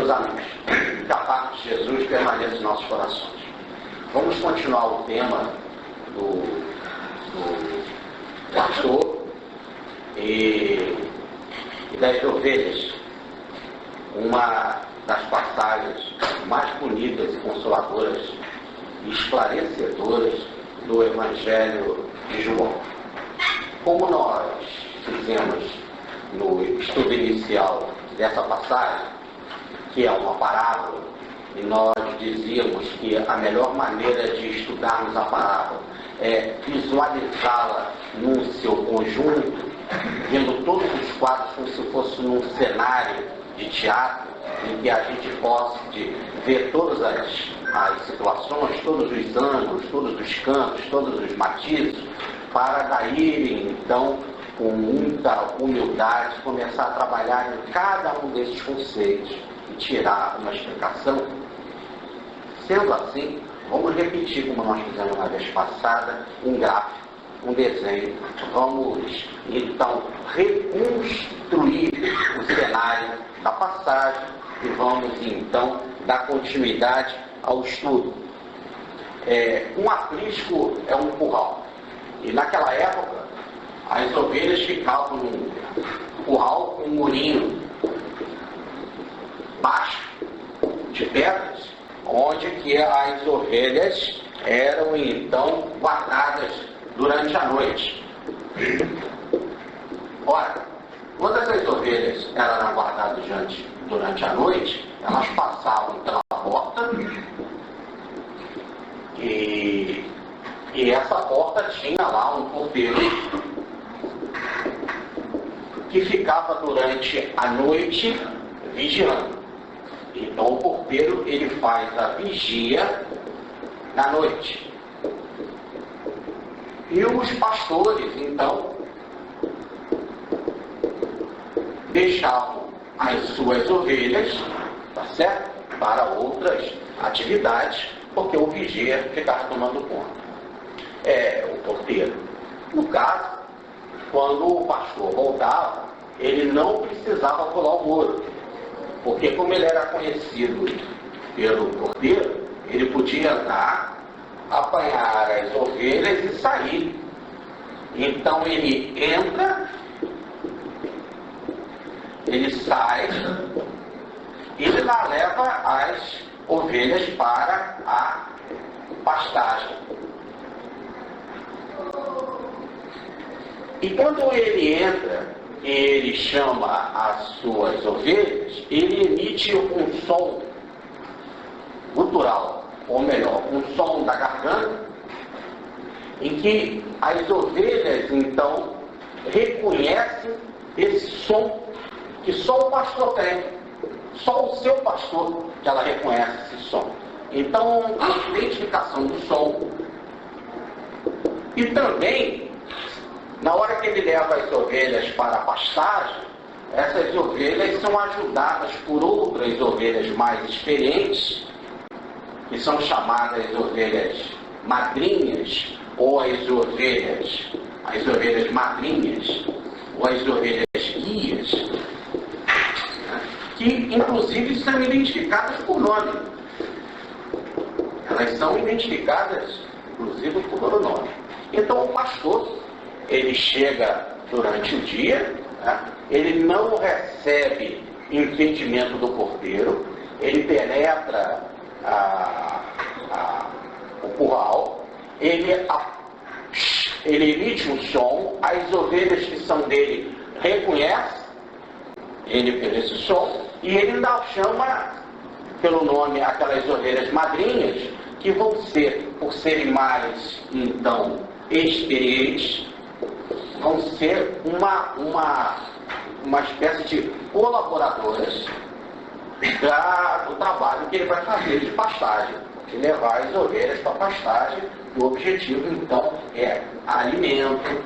Meus amigos, que a paz de Jesus permaneça em nossos corações. Vamos continuar o tema do pastor e das ovelhas. Uma das passagens mais bonitas e consoladoras e esclarecedoras do Evangelho de João. Como nós fizemos no estudo inicial dessa passagem, que é uma parábola, e nós dizíamos que a melhor maneira de estudarmos a parábola é visualizá-la num seu conjunto, vendo todos os quadros como se fosse num cenário de teatro, em que a gente possa ver todas as situações, todos os ângulos, todos os cantos, todos os matizes, para daí, então, com muita humildade, começar a trabalhar em cada um desses conceitos e tirar uma explicação. Sendo assim, vamos repetir, como nós fizemos na vez passada, um gráfico, um desenho. Vamos, então, reconstruir o cenário da passagem e vamos, então, dar continuidade ao estudo. Um aprisco é um curral. E naquela época, as ovelhas ficavam num curral com um murinho baixo, de pedras, onde que as ovelhas eram então guardadas durante a noite. Ora, quando essas ovelhas eram guardadas durante a noite, elas passavam pela porta e essa porta tinha lá um porteiro que ficava durante a noite vigiando. Então o porteiro ele faz a vigia na noite. E os pastores, então, deixavam as suas ovelhas, tá certo? Para outras atividades, porque o vigia ficava tomando conta. O porteiro. No caso, quando o pastor voltava, ele não precisava pular o muro, porque como ele era conhecido pelo porteiro, ele podia andar, apanhar as ovelhas e sair. Então ele entra, ele sai e ele lá leva as ovelhas para a pastagem. E quando ele entra e ele chama as suas ovelhas, ele emite um som gutural, ou melhor, um som da garganta, em que as ovelhas, então, reconhecem esse som que só o pastor tem, só o seu pastor que ela reconhece esse som. Então, a identificação do som. E também, na hora que ele leva as ovelhas para a pastagem, essas ovelhas são ajudadas por outras ovelhas mais experientes, que são chamadas ovelhas madrinhas, ou as ovelhas madrinhas, ou as ovelhas guias, que inclusive são identificadas por nome. Elas são identificadas, inclusive, por nome. Então o pastor, ele chega durante o dia, né? Ele não recebe impedimento do porteiro, ele penetra o curral, ele emite um som, as ovelhas que são dele reconhecem ele pelo esse som, e ele ainda chama pelo nome aquelas ovelhas madrinhas, que vão ser, por serem mais, então, experientes, vão ser uma espécie de colaboradoras do trabalho que ele vai fazer de pastagem, de levar as ovelhas para a pastagem. O objetivo, então, é alimento,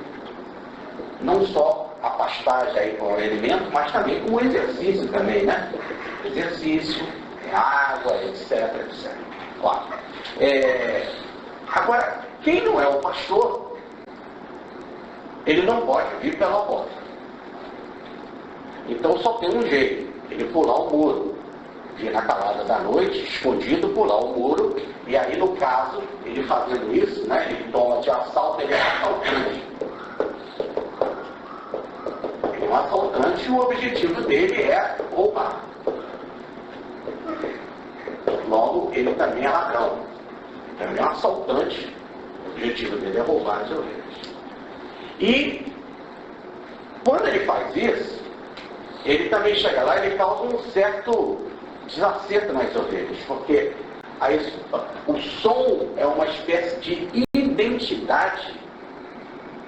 não só a pastagem aí com o alimento, mas também com o exercício também, né? Exercício, água, etc, etc. Claro. Agora, quem não é o pastor, ele não pode vir pela porta. Então só tem um jeito, ele pular o muro. vir na calada da noite, escondido, pular o muro, e aí, no caso, ele fazendo isso, né, ele toma de assalto, ele é assaltante. Ele é um assaltante e o objetivo dele é roubar. Logo, ele também é ladrão. Também é um assaltante. O objetivo dele é roubar as ovelhas. E, quando ele faz isso, ele também chega lá e ele causa um certo desacerto nas ovelhas, porque o som é uma espécie de identidade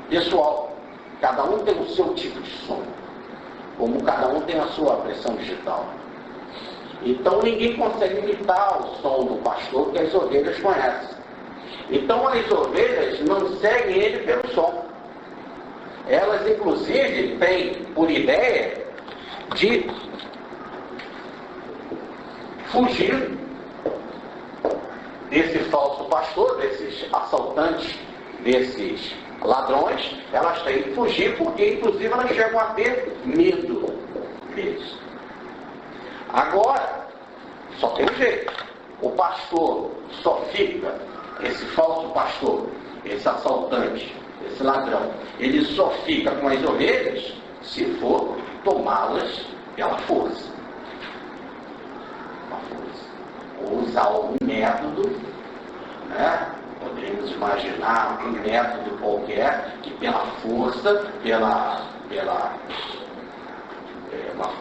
pessoal. Cada um tem o seu tipo de som, como cada um tem a sua pressão digital. Então ninguém consegue imitar o som do pastor que as ovelhas conhecem. Então as ovelhas não seguem ele pelo som. Elas inclusive têm por ideia de fugir desse falso pastor, desses assaltantes, desses ladrões. Elas têm que fugir porque inclusive elas chegam a ter medo deles. Agora, só tem um jeito. O pastor só fica, esse falso pastor, esse assaltante, esse ladrão, ele só fica com as ovelhas se for tomá-las pela força. Ou usar algum método, né? Podemos imaginar um método qualquer que pela força,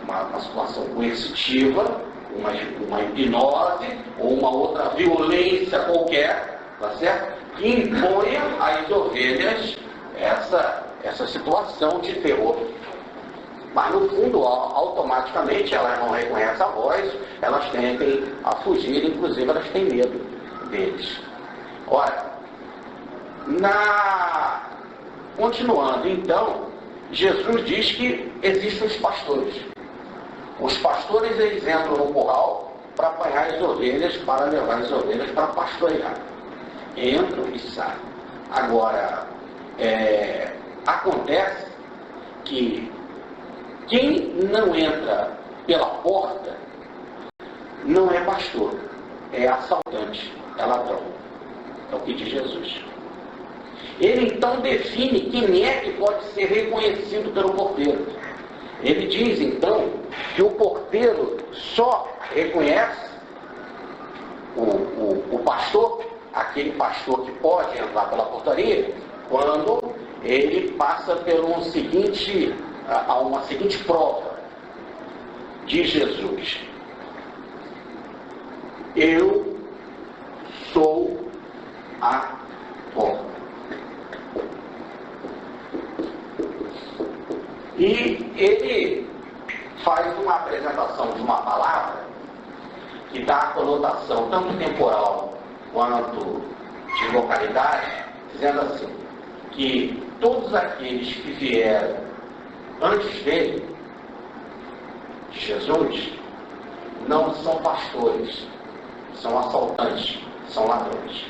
uma situação coercitiva, uma hipnose ou uma outra violência qualquer, tá certo? Que imponha às ovelhas essa situação de terror. Mas no fundo, automaticamente, elas não reconhecem a voz, elas tendem a fugir, inclusive elas têm medo deles. Ora, continuando então, Jesus diz que existem os pastores. Os pastores, eles entram no curral para apanhar as ovelhas, para levar as ovelhas para pastorear. Entram e saem. Agora, acontece que quem não entra pela porta não é pastor, é assaltante, é ladrão. É o que diz Jesus. Ele então define quem é que pode ser reconhecido pelo porteiro. Ele diz então que o porteiro só reconhece o pastor, aquele pastor que pode entrar pela portaria, quando ele passa por uma seguinte prova de Jesus. Eu sou a porta. E ele faz uma apresentação de uma palavra que dá a conotação tanto temporal quanto de localidade, dizendo assim, que todos aqueles que vieram antes dele, de Jesus, não são pastores, são assaltantes, são ladrões.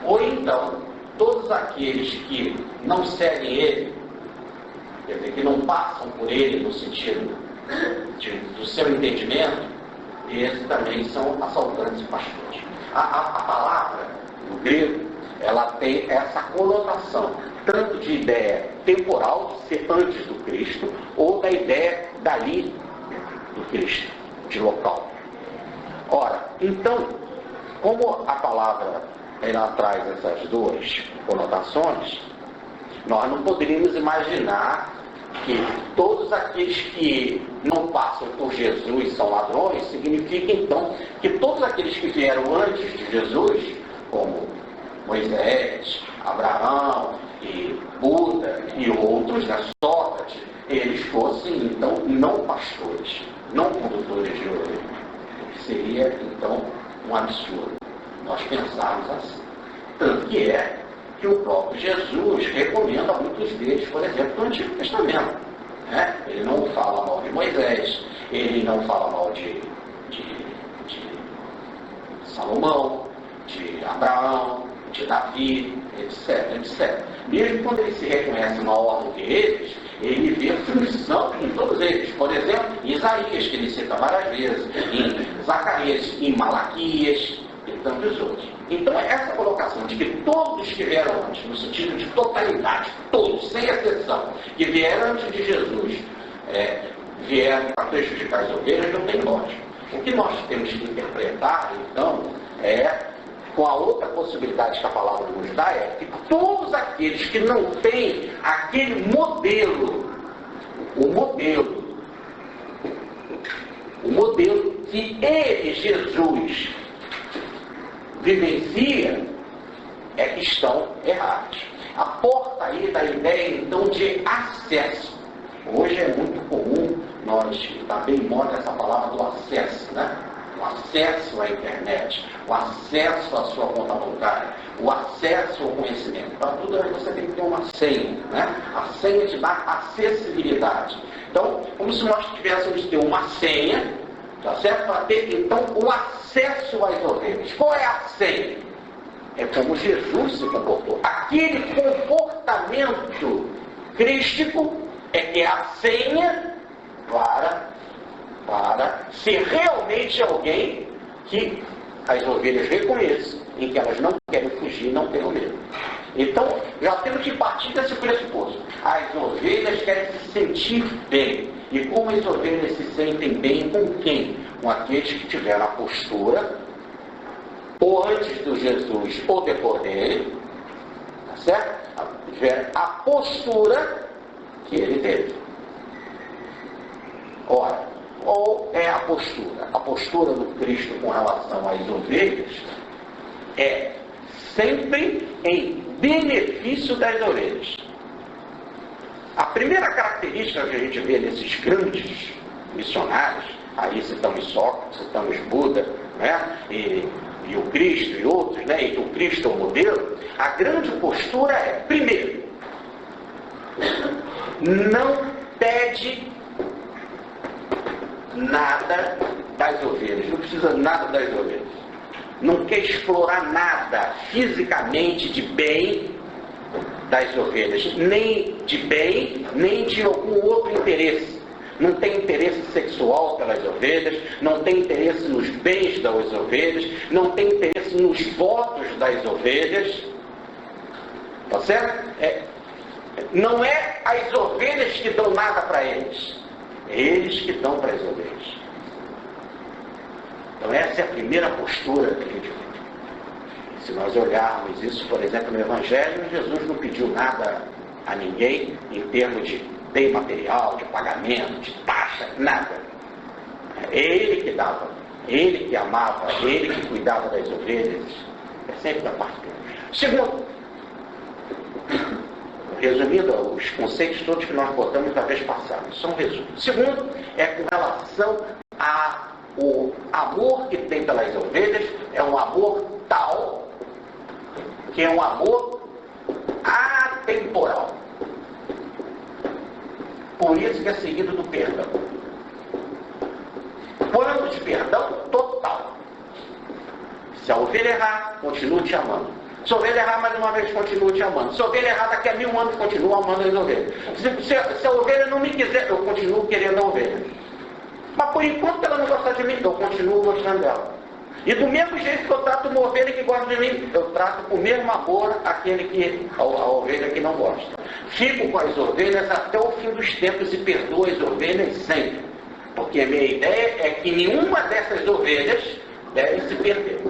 Ou então, todos aqueles que não seguem ele, quer dizer, que não passam por ele no sentido do seu entendimento, esses também são assaltantes e pastores. A palavra, no grego, ela tem essa conotação, tanto de ideia temporal, de ser antes do Cristo, ou da ideia dali do Cristo, de local. Ora, então, como a palavra ela traz essas duas conotações, nós não poderíamos imaginar que todos aqueles que não passam por Jesus são ladrões. Significa então que todos aqueles que vieram antes de Jesus, como Moisés, Abraão e Buda e outros, né, Sócrates, eles fossem então não pastores, não condutores de ovelhas. Seria então um absurdo nós pensarmos assim. Tanto que que o próprio Jesus recomenda a muitos deles, por exemplo, do Antigo Testamento. Né? Ele não fala mal de Moisés, ele não fala mal de Salomão, de Abraão, de Davi, etc, etc. Mesmo quando ele se reconhece uma ordem de eles, ele vê função em todos eles. Por exemplo, em Isaías, que ele cita várias vezes, em Zacarias, em Malaquias e tantos outros. Então, essa colocação de que todos estiveram antes, no sentido de totalidade, todos, sem exceção, que vieram antes de Jesus, vieram para prejudicar as ovelhas, não tem lógica. O que nós temos que interpretar, então, com a outra possibilidade que a palavra nos dá, é que todos aqueles que não têm aquele modelo, o modelo que ele, Jesus, vivencia, é que estão errados. A porta aí da ideia, então, de acesso. Hoje é muito comum, está bem em moda essa palavra do acesso, né? O acesso à internet, o acesso à sua conta bancária, o acesso ao conhecimento. Para tudo aí você tem que ter uma senha, né? A senha te dá acessibilidade. Então, como se nós tivéssemos que ter uma senha, tá certo? Para ter, então, o acesso às ovelhas. Qual é a senha? É como Jesus se comportou. Aquele comportamento crístico é que é a senha para ser realmente alguém que as ovelhas reconheçam, em que elas não querem fugir, não tenham medo. Então, já temos que partir desse pressuposto. As ovelhas querem se sentir bem. E como as ovelhas se sentem bem com quem? Com aqueles que tiveram a postura, ou antes do Jesus, ou depois dele, tá certo? Tiveram a postura que ele teve. Ora, qual é a postura? A postura do Cristo com relação às ovelhas é sempre em benefício das ovelhas. A primeira característica que a gente vê nesses grandes missionários, aí citamos Sócrates, citamos Buda, né? e o Cristo e outros, né? E que o Cristo é o modelo, a grande postura é, primeiro, não pede nada das ovelhas, não precisa nada das ovelhas, não quer explorar nada fisicamente de bem das ovelhas, nem de bem, nem de algum outro interesse. Não tem interesse sexual pelas ovelhas, não tem interesse nos bens das ovelhas, não tem interesse nos votos das ovelhas, tá certo? Não é as ovelhas que dão nada para eles, é eles que dão para as ovelhas. Então essa é a primeira postura que a gente vê. Se nós olharmos isso, por exemplo, no Evangelho, Jesus não pediu nada a ninguém em termos de bem material, de pagamento, de taxa, nada. É ele que dava, ele que amava, ele que cuidava das ovelhas. É sempre da parte dele. Segundo, resumindo, os conceitos todos que nós botamos da vez passada, são resumos. Segundo, é com relação ao amor que tem pelas ovelhas, é um amor tal, que é um amor atemporal. Por isso que é seguido do perdão. Quando de perdão total. Se a ovelha errar, continua te amando. Se a ovelha errar mais uma vez, continua te amando. Se a ovelha errar daqui a 1000 anos, continua amando as ovelhas. Se a ovelha não me quiser, eu continuo querendo a ovelha. Mas por enquanto ela não gosta de mim, eu continuo gostando dela. E do mesmo jeito que eu trato uma ovelha que gosta de mim, eu trato com o mesmo amor a ovelha que não gosta. Fico com as ovelhas até o fim dos tempos e perdoo as ovelhas sempre. Porque a minha ideia é que nenhuma dessas ovelhas deve se perder.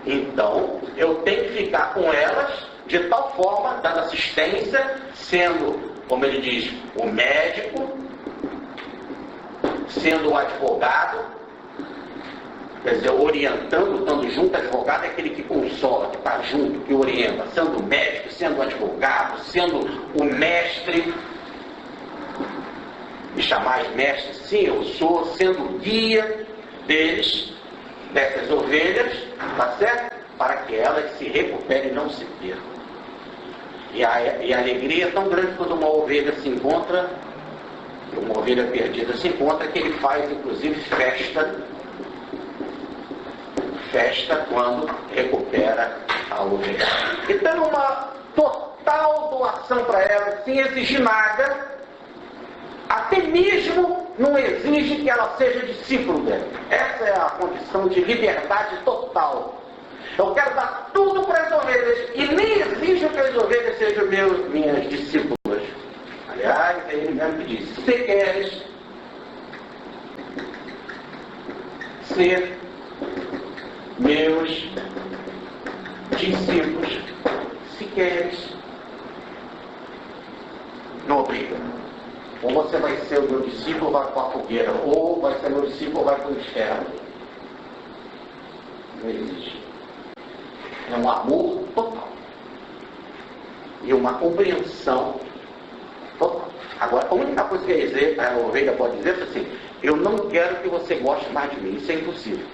Então, eu tenho que ficar com elas de tal forma, dando assistência, sendo, como ele diz, o médico, sendo o advogado, quer dizer, orientando, estando junto, advogado é aquele que consola, que está junto, que orienta, sendo médico, sendo advogado, sendo o mestre, me chamais mestre, sim, eu sou, sendo o guia deles, dessas ovelhas, tá certo? Para que elas se recuperem e não se percam. E a alegria é tão grande quando uma ovelha se encontra, uma ovelha perdida se encontra, que ele faz, inclusive, festa quando recupera a ovelha. E dando uma total doação para ela, sem exigir nada, até mesmo não exige que ela seja discípulo dela. Essa é a condição de liberdade total. Eu quero dar tudo para as ovelhas e nem exijo que as ovelhas sejam minhas discípulas. Aliás, é ele mesmo que diz: se queres ser meus discípulos, se queres, não obriga. Ou você vai ser o meu discípulo, vai para a fogueira, ou vai ser meu discípulo, vai para o inferno. Não existe. É um amor total. E uma compreensão total. Agora, a única coisa que a ovelha pode dizer é assim: eu não quero que você goste mais de mim. Isso é impossível.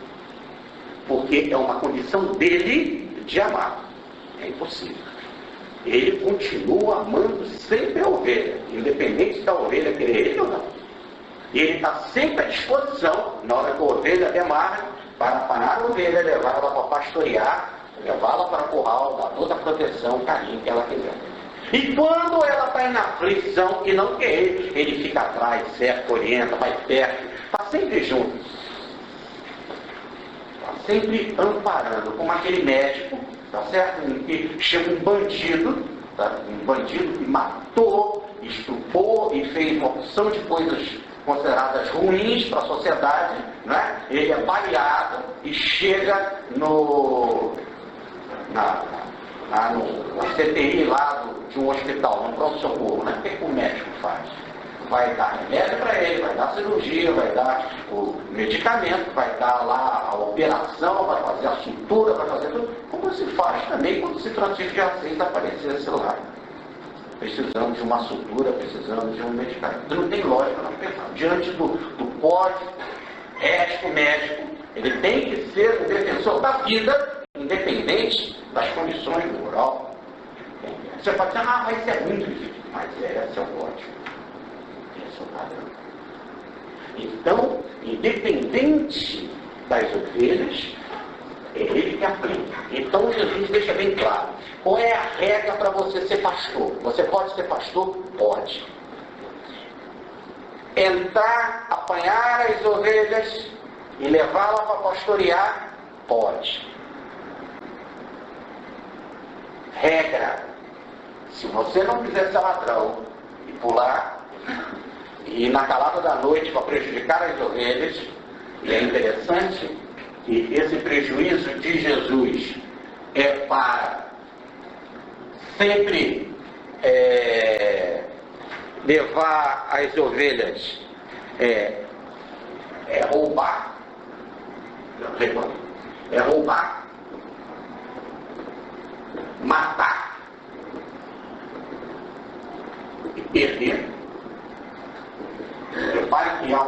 Porque é uma condição dele de amar. É impossível. Ele continua amando sempre a ovelha, independente da ovelha querer ele ou não. E ele está sempre à disposição, na hora que a ovelha demarra, para parar a ovelha, levá-la para pastorear, levá-la para o curral, dar toda a proteção, o carinho que ela quiser. E quando ela está em aflição e não quer ele fica atrás, certo, orienta, vai perto, está sempre junto. Está sempre amparando, como aquele médico, tá certo? Que chama um bandido, tá? Um bandido que matou, estuprou e fez uma porção de coisas consideradas ruins para a sociedade, né? Ele é baleado e chega na CTI lá de um hospital, no pronto-socorro, né? O que o médico faz? Vai dar remédio para ele, vai dar cirurgia, vai dar o medicamento, vai dar lá a operação, vai fazer a sutura, vai fazer tudo, como se faz também quando se transfere de aceita aparecesse lá. Precisamos de uma sutura, precisamos de um medicamento. Não tem lógica não pensar. Diante do código ético médico, ele tem que ser o defensor da vida, independente das condições moral. Você pode dizer: ah, mas isso é muito difícil. Mas esse é o código. Então, independente das ovelhas, é ele que aplica. Então, Jesus deixa bem claro: qual é a regra para você ser pastor? Você pode ser pastor? Pode. Entrar, apanhar as ovelhas e levá-la para pastorear? Pode. Regra: se você não quiser ser ladrão e pular e na calada da noite para prejudicar as ovelhas, e é interessante que esse prejuízo de Jesus é para sempre levar as ovelhas, roubar, matar e perder. Repare que há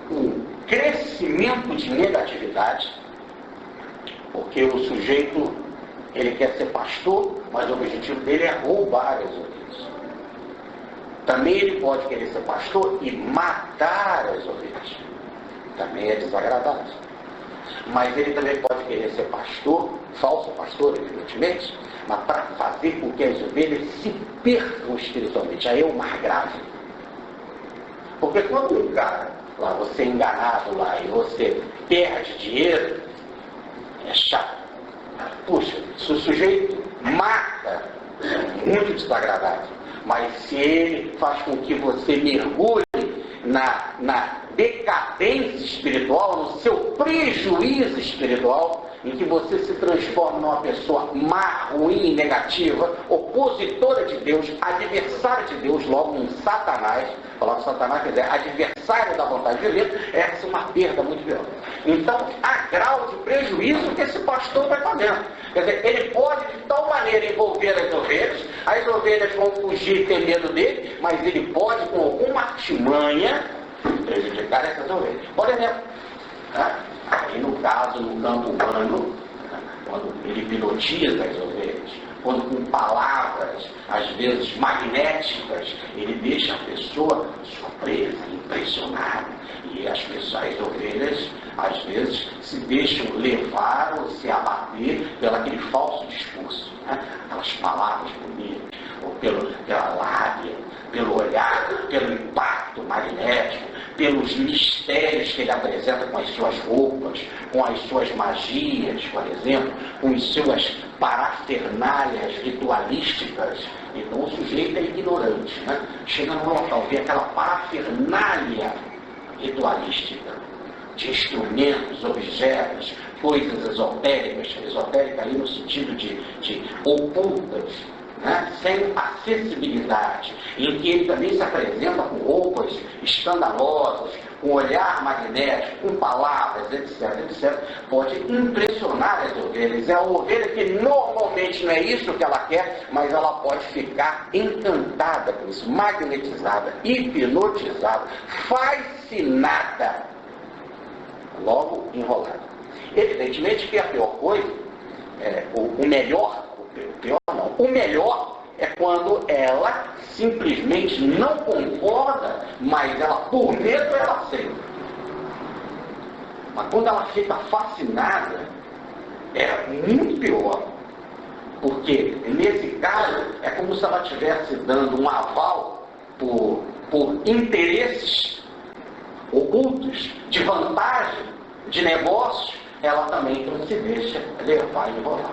um crescimento de negatividade, porque o sujeito, ele quer ser pastor, mas o objetivo dele é roubar as ovelhas. Também ele pode querer ser pastor e matar as ovelhas. Também é desagradável. Mas ele também pode querer ser pastor, falso pastor, evidentemente, mas para fazer com que as ovelhas se percam espiritualmente. Aí é o mais grave. Porque quando o cara, lá, você é enganado lá e você perde dinheiro, é chato. Puxa, se o sujeito mata, é muito desagradável. Mas se ele faz com que você mergulhe na decadência espiritual, no seu prejuízo espiritual, em que você se transforma numa pessoa má, ruim, negativa, opositora de Deus, adversário de Deus, logo um Satanás. Falar que Satanás quer dizer adversário da vontade de Deus, essa é uma perda muito violenta. Então, há grau de prejuízo que esse pastor vai fazendo. Quer dizer, ele pode de tal maneira envolver as ovelhas vão fugir e ter medo dele, mas ele pode, com alguma artimanha, prejudicar essas ovelhas. Por exemplo, aí no caso, no campo humano, quando ele hipnotiza as ovelhas, quando com palavras, às vezes magnéticas, ele deixa a pessoa surpresa, impressionada. E as pessoas, as ovelhas, às vezes, se deixam levar ou se abater pelo aquele falso discurso, né? Aquelas palavras bonitas, ou pela lábia, pelo olhar, pelo impacto magnético, pelos mistérios que ele apresenta com as suas roupas, com as suas magias, por exemplo, com as suas parafernálias ritualísticas. Então o sujeito é ignorante, né? Chega no local, vê aquela parafernália ritualística, de instrumentos, objetos, coisas esotéricas ali no sentido de ocultas, né? Sem acessibilidade, em que ele também se apresenta com roupas escandalosas, com olhar magnético, com palavras, etc., pode impressionar as ovelhas. É a ovelha que normalmente não é isso que ela quer, mas ela pode ficar encantada com isso, magnetizada, hipnotizada, fascinada, logo enrolada. Evidentemente que a pior coisa, o melhor é quando ela simplesmente não concorda, mas ela, por medo, ela aceita. Mas quando ela fica fascinada, é muito pior. Porque, nesse caso, é como se ela estivesse dando um aval por interesses ocultos, de vantagem, de negócio. Ela também não se deixa levar e enrolar.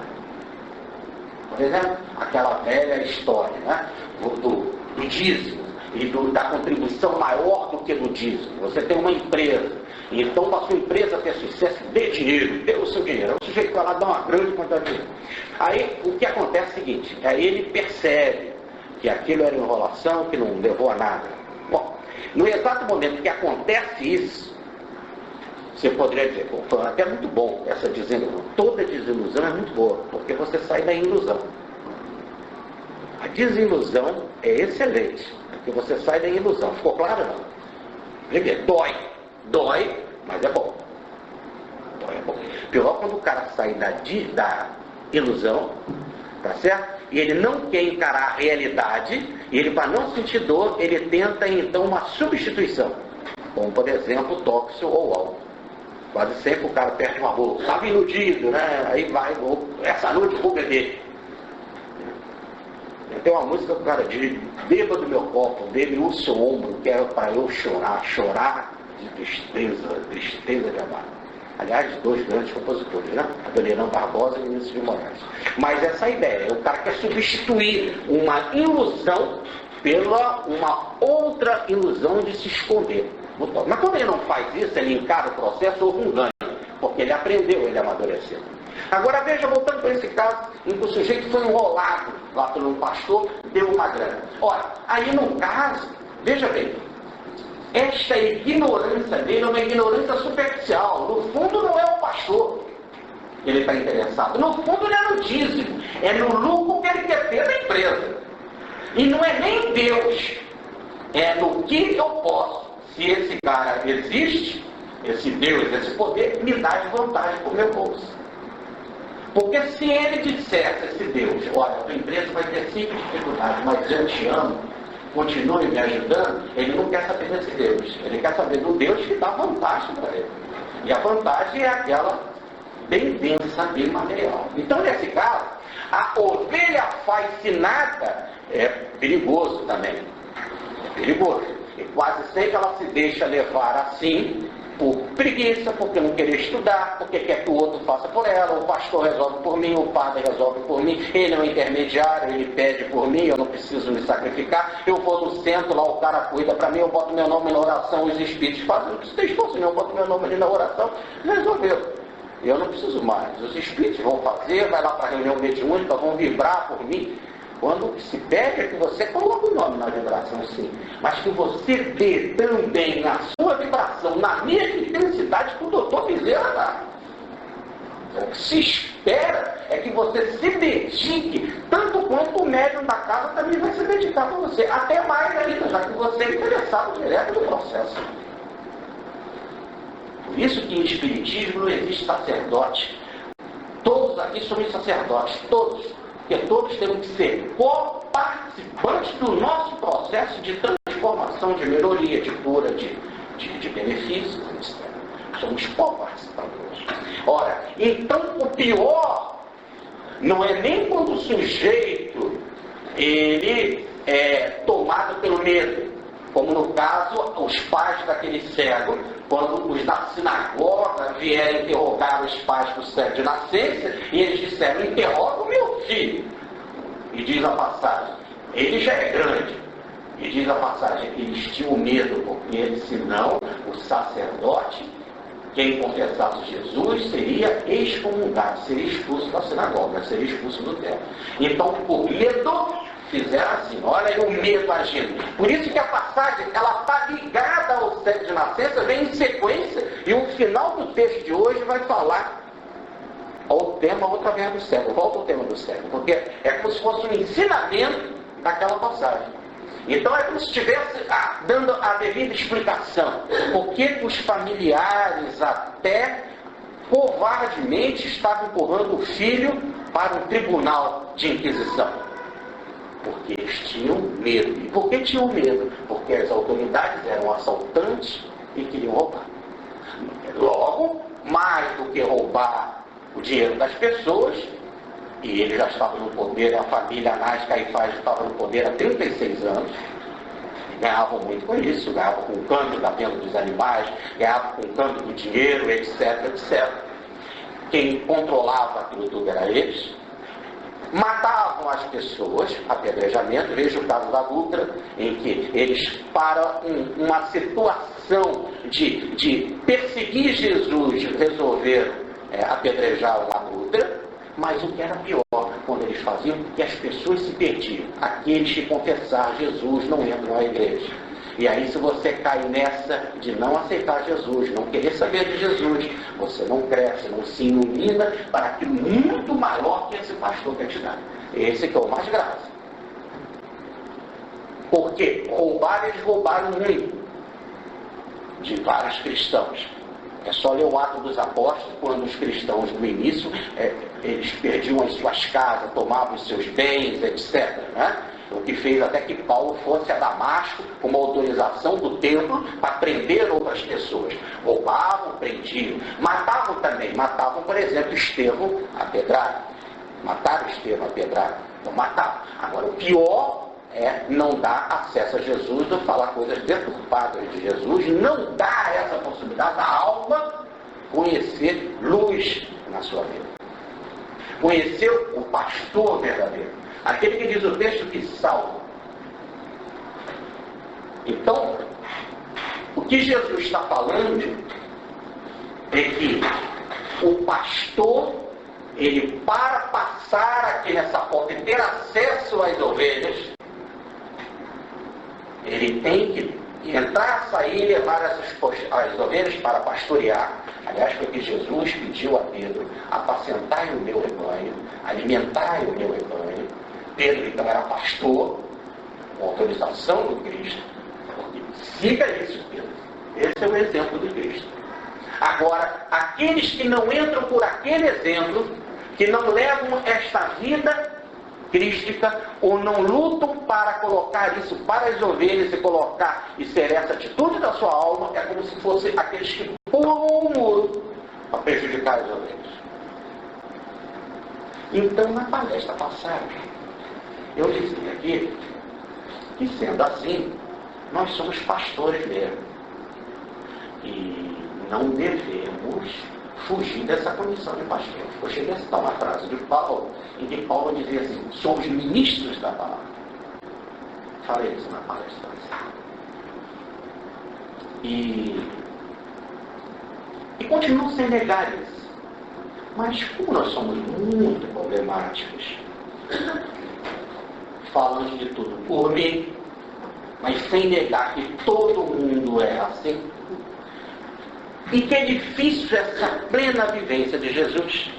Por exemplo, aquela velha história, né, do dízimo e da contribuição maior do que do dízimo. Você tem uma empresa, então para a sua empresa ter sucesso, dê dinheiro, dê o seu dinheiro. O sujeito vai lá dar uma grande quantidade de dinheiro. Aí o que acontece é o seguinte, aí ele percebe que aquilo era enrolação, que não levou a nada. Bom, no exato momento que acontece isso, você poderia dizer, pô, foi até muito bom essa desilusão. Toda desilusão é muito boa, porque você sai da ilusão. A desilusão é excelente, porque você sai da ilusão. Ficou claro, não? Primeiro, dói, mas é bom. Dói é bom. Pior quando o cara sai da ilusão, tá certo? E ele não quer encarar a realidade, e ele, para não sentir dor, ele tenta então uma substituição. Como, por exemplo, tóxico ou álcool. Quase sempre o cara perde uma boca, estava iludido, né? Aí vai, essa noite vou beber. Tem uma música que o cara diz, beba do meu copo, bebe o seu ombro, que é para eu chorar de tristeza de amar. Aliás, dois grandes compositores, né? Adoniran Barbosa e Vinícius de Moraes. Mas essa ideia, o cara quer substituir uma ilusão pela uma outra ilusão de se esconder. Mas quando ele não faz isso, ele encara o processo, houve um ganho, porque ele aprendeu, ele amadureceu. Agora veja, voltando para esse caso, em que o sujeito foi enrolado lá por um pastor, deu uma grana. Ora, aí no caso, veja bem, esta ignorância dele é uma ignorância superficial. No fundo não é o pastor que ele está interessado. No fundo ele é no dízimo, é no lucro que ele quer ter da empresa. E não é nem Deus, é no que eu posso. Se esse cara existe, esse Deus, esse poder, me dá vantagem para o meu bolso. Porque se ele dissesse, esse Deus, olha, a tua empresa vai ter 5 dificuldades, mas eu te amo, continue me ajudando, ele não quer saber desse Deus. Ele quer saber do Deus que dá vantagem para ele. E a vantagem é aquela bem densa, bem material. Então, nesse caso, a ovelha fascinada é perigoso também. É perigoso. E quase sempre ela se deixa levar assim, por preguiça, porque não querer estudar, porque quer que o outro faça por ela, o pastor resolve por mim, o padre resolve por mim, ele é um intermediário, ele pede por mim, eu não preciso me sacrificar, eu vou no centro, lá o cara cuida para mim, eu boto meu nome na oração, os espíritos fazem o que vocês fossem, eu boto meu nome ali na oração, resolveu. Eu não preciso mais, os espíritos vão fazer, vai lá para a reunião mediúnica, vão vibrar por mim. Quando se pede é que você coloque o nome na vibração, sim, mas que você dê também a sua vibração na mesma intensidade que o doutor Bezerra dá. O que se espera é que você se dedique, tanto quanto o médium da casa também vai se dedicar para você, até mais ainda, já que você é interessado direto no processo. Por isso que em Espiritismo não existe sacerdote. Todos aqui somos sacerdotes, todos. Porque todos temos que ser co-participantes do nosso processo de transformação, de melhoria, de cura, de benefícios, etc. Somos co-participadores. Ora, então o pior não é nem quando o sujeito ele é tomado pelo medo, como no caso os pais daquele cego, quando os da sinagoga vieram interrogar os pais do cego de nascença, e eles disseram: interroga o meu filho. E diz a passagem, ele já é grande. E diz a passagem, eles tinham medo, porque senão o sacerdote, quem confessasse Jesus, seria excomungado, seria expulso da sinagoga, seria expulso do templo. Então, por medo, fizeram assim. Olha aí o medo agindo. Por isso que a passagem, ela está ligada ao cego de nascença, vem em sequência, e o final do texto de hoje vai falar ao tema outra vez do cego. Volta ao tema do cego, porque é como se fosse um ensinamento daquela passagem. Então é como se estivesse dando a devida explicação. Por que os familiares até covardemente estavam empurrando o filho para um tribunal de inquisição? Porque eles tinham medo. E por que tinham medo? Porque as autoridades eram assaltantes e queriam roubar. Logo, mais do que roubar o dinheiro das pessoas, e ele já estava no poder, a família Anás Caifás estava no poder há 36 anos, ganhavam muito com isso, ganhavam com o câmbio da venda dos animais, ganhavam com o câmbio do dinheiro, etc, etc. Quem controlava aquilo tudo era eles. Matavam as pessoas, apedrejamento. Veja o caso da Dutra, em que eles, para uma situação de perseguir Jesus, resolveram apedrejar a Dutra. Mas o que era pior, quando eles faziam, que as pessoas se perdiam. Aqueles que confessaram Jesus não entram na igreja. E aí, se você cai nessa de não aceitar Jesus, não querer saber de Jesus, você não cresce, não se ilumina para aquilo muito maior que esse pastor quer te dar. Esse que é o mais grave. Porque eles roubaram muito de vários cristãos. É só ler o Atos dos Apóstolos, quando os cristãos no início, eles perdiam as suas casas, tomavam os seus bens, etc. Né? O que fez até que Paulo fosse a Damasco com uma autorização do templo para prender outras pessoas. Roubavam, prendiam, matavam também. Matavam, por exemplo, Estevão a pedrada. Mataram Estevão a pedrada. Não matavam. Agora, o pior é não dar acesso a Jesus ou falar coisas deturpadas de Jesus, não dar essa possibilidade da alma conhecer luz na sua vida. Conhecer o pastor verdadeiro. Aquele que diz o texto que salva. Então, o que Jesus está falando é que o pastor, ele, para passar aqui nessa porta e ter acesso às ovelhas, ele tem que entrar, sair e levar as ovelhas para pastorear. Aliás, foi que Jesus pediu a Pedro: apacentai o meu rebanho, alimentai o meu rebanho. Pedro, então, era pastor, com autorização do Cristo. Siga isso, Pedro. Esse é o exemplo do Cristo. Agora, aqueles que não entram por aquele exemplo, que não levam esta vida crística, ou não lutam para colocar isso para as ovelhas e colocar e ser essa atitude da sua alma, é como se fosse aqueles que pulam o muro para prejudicar as ovelhas. Então, na palestra passada, eu dizia aqui que, sendo assim, nós somos pastores mesmo. E não devemos fugir dessa condição de pastor. Eu cheguei a citar uma frase de Paulo, em que Paulo dizia assim: somos ministros da palavra. Falei isso na palestra. E continuo sem negar isso. Mas como nós somos muito problemáticos, falando de tudo por mim, mas sem negar que todo mundo é assim, e que é difícil essa plena vivência de Jesus,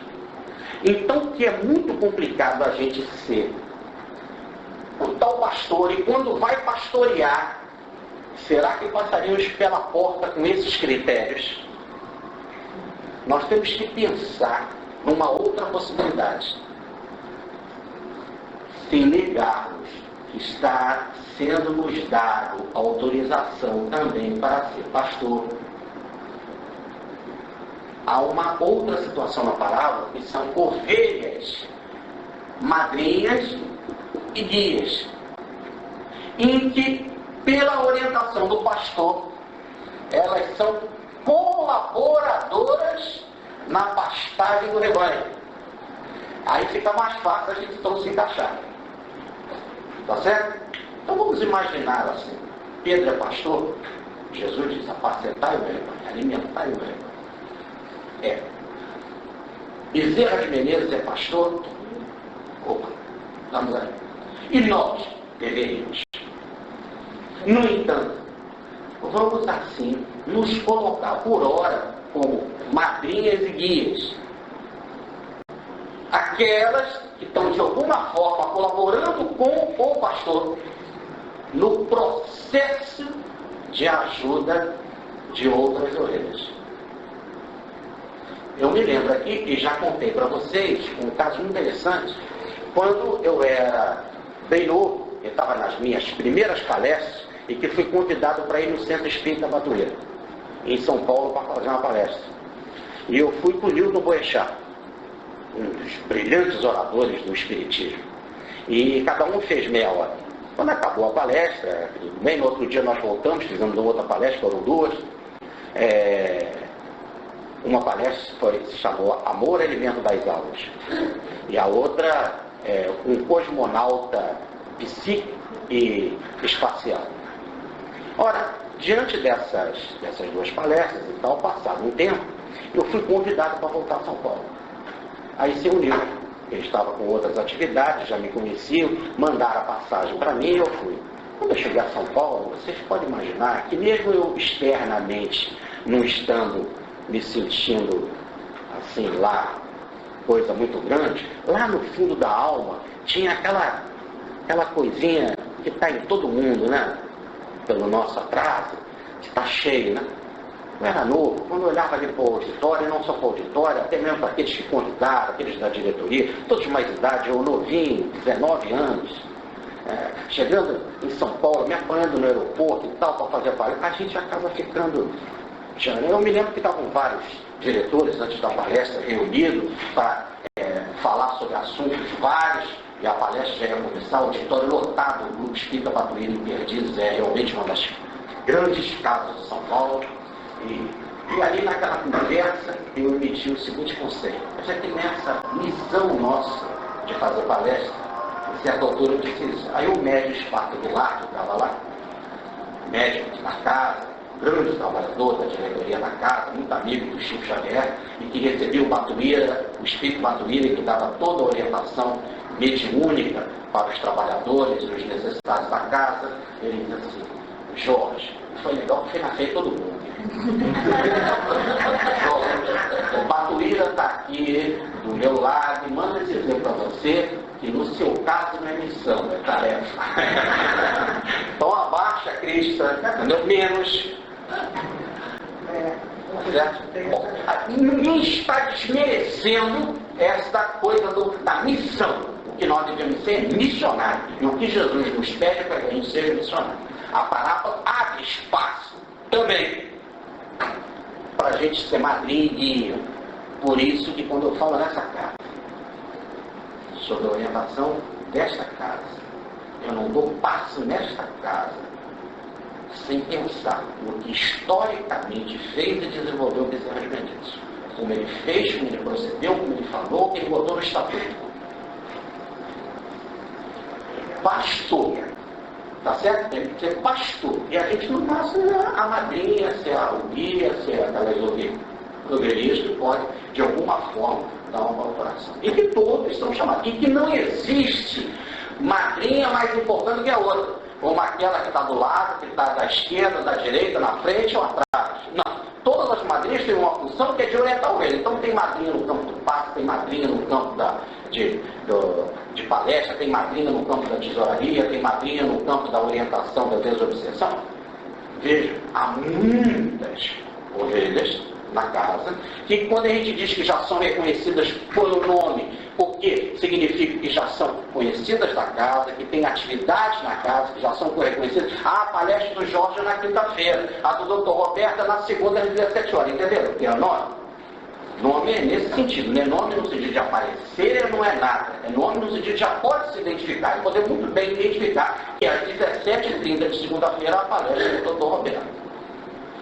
então que é muito complicado a gente ser o tal pastor, e quando vai pastorear, será que passaríamos pela porta com esses critérios? Nós temos que pensar numa outra possibilidade. sem negarmos que está sendo nos dado autorização também para ser pastor. Há uma outra situação na parábola, que são ovelhas, madrinhas e guias, em que, pela orientação do pastor, elas são colaboradoras na pastagem do rebanho. Aí fica mais fácil a gente então se encaixar. Tá certo? Então vamos imaginar assim: Pedro é pastor, Jesus diz: apacentai o meu rebanho, alimentai o meu rebanho. Bezerra de Menezes é pastor? Opa, vamos aí. E nós deveríamos. No entanto, vamos assim nos colocar por hora como madrinhas e guias. Aquelas que estão de alguma forma colaborando com o pastor no processo de ajuda de outras ovelhas. Eu me lembro aqui, e já contei para vocês, um caso interessante. Quando eu era bem novo, eu estava nas minhas primeiras palestras, e que fui convidado para ir no Centro Espírita Batuíra, em São Paulo, para fazer uma palestra. E eu fui com o Nilton Boechat, um dos brilhantes oradores do Espiritismo. E cada um fez meia hora. Quando acabou a palestra, bem no outro dia nós voltamos, fizemos uma outra palestra, foram duas. Uma palestra se chamou Amor, Alimento das Almas. E a outra, um cosmonauta psíquico e espacial. Ora, diante dessas duas palestras e tal, passado um tempo, eu fui convidado para voltar a São Paulo. Aí se uniu. Ele estava com outras atividades, já me conheciam, mandaram a passagem para mim e eu fui. Quando eu cheguei a São Paulo, vocês podem imaginar que mesmo eu externamente, não estando me sentindo assim lá, coisa muito grande, lá no fundo da alma tinha aquela coisinha que está em todo mundo, né? Pelo nosso atraso, que está cheio, né? Eu era novo, quando eu olhava ali para o auditório, não só para o auditório, até mesmo para aqueles que convidaram, aqueles da diretoria, todos de mais idade, eu novinho, 19 anos, chegando em São Paulo, me apanhando no aeroporto e tal, para fazer palestra, a gente acaba ficando... Eu me lembro que estavam vários diretores antes da palestra reunidos para falar sobre assuntos vários, e a palestra já ia começar, o auditório lotado, o Grupo Espírita Batuíra em Perdizes é realmente uma das grandes casas de São Paulo. E ali naquela conversa eu emiti o seguinte conselho: já que nessa missão nossa de fazer palestra, em certa altura eu disse isso. Aí o médio Esparta do Lar, que estava lá, médico da casa, grande trabalhador da diretoria da casa, muito amigo do Chico Xavier, e que recebia o Batuíra, o Espírito Batuíra, que dava toda a orientação mediúnica para os trabalhadores e os necessitados da casa. Ele disse assim: Jorge, foi legal porque na frente todo mundo. Jorge, o Batuíra está aqui do meu lado e manda dizer para você que no seu caso não é missão, é tarefa. Então abaixa a crista, entendeu? Menos. Bom, ninguém está desmerecendo esta coisa da missão. O que nós devemos ser missionários. E o que Jesus nos pede é para que a gente seja missionário. A parábola abre espaço também para a gente ser madrinha e guia. Por isso que quando eu falo nessa casa, sobre a orientação desta casa, eu não dou passo nesta casa sem pensar no que historicamente fez e desenvolveu o Bezerra de Menezes. Como ele fez, como ele procedeu, como ele falou, como ele botou no estatuto. Pastor, tá certo? Tem que ser pastor. E a gente não passa a madrinha, ser a guia, ser aquelas ovelhas que pode, de alguma forma, dar uma colaboração. E que todos são chamados. E que não existe madrinha mais importante que a outra. Como aquela que está do lado, que está da esquerda, da direita, na frente ou atrás. Não. Todas as madrinhas têm uma função que é de orientar o ovelha. Então tem madrinha no campo do passe, tem madrinha no campo de palestra, tem madrinha no campo da tesouraria, tem madrinha no campo da orientação da desobsessão. Veja, há muitas ovelhas na casa, que quando a gente diz que já são reconhecidas por nome, porque significa que já são conhecidas da casa, que tem atividades na casa, que já são reconhecidas. A palestra do Jorge na quinta-feira, a do Dr. Roberta na segunda às 17 horas, entenderam? Que é nome? Nome é nesse sentido, não é nome no sentido de aparecer, não é nada. É nome no sentido de já pode se identificar, e poder muito bem identificar que às 17h30 de segunda-feira a palestra do Dr. Roberto.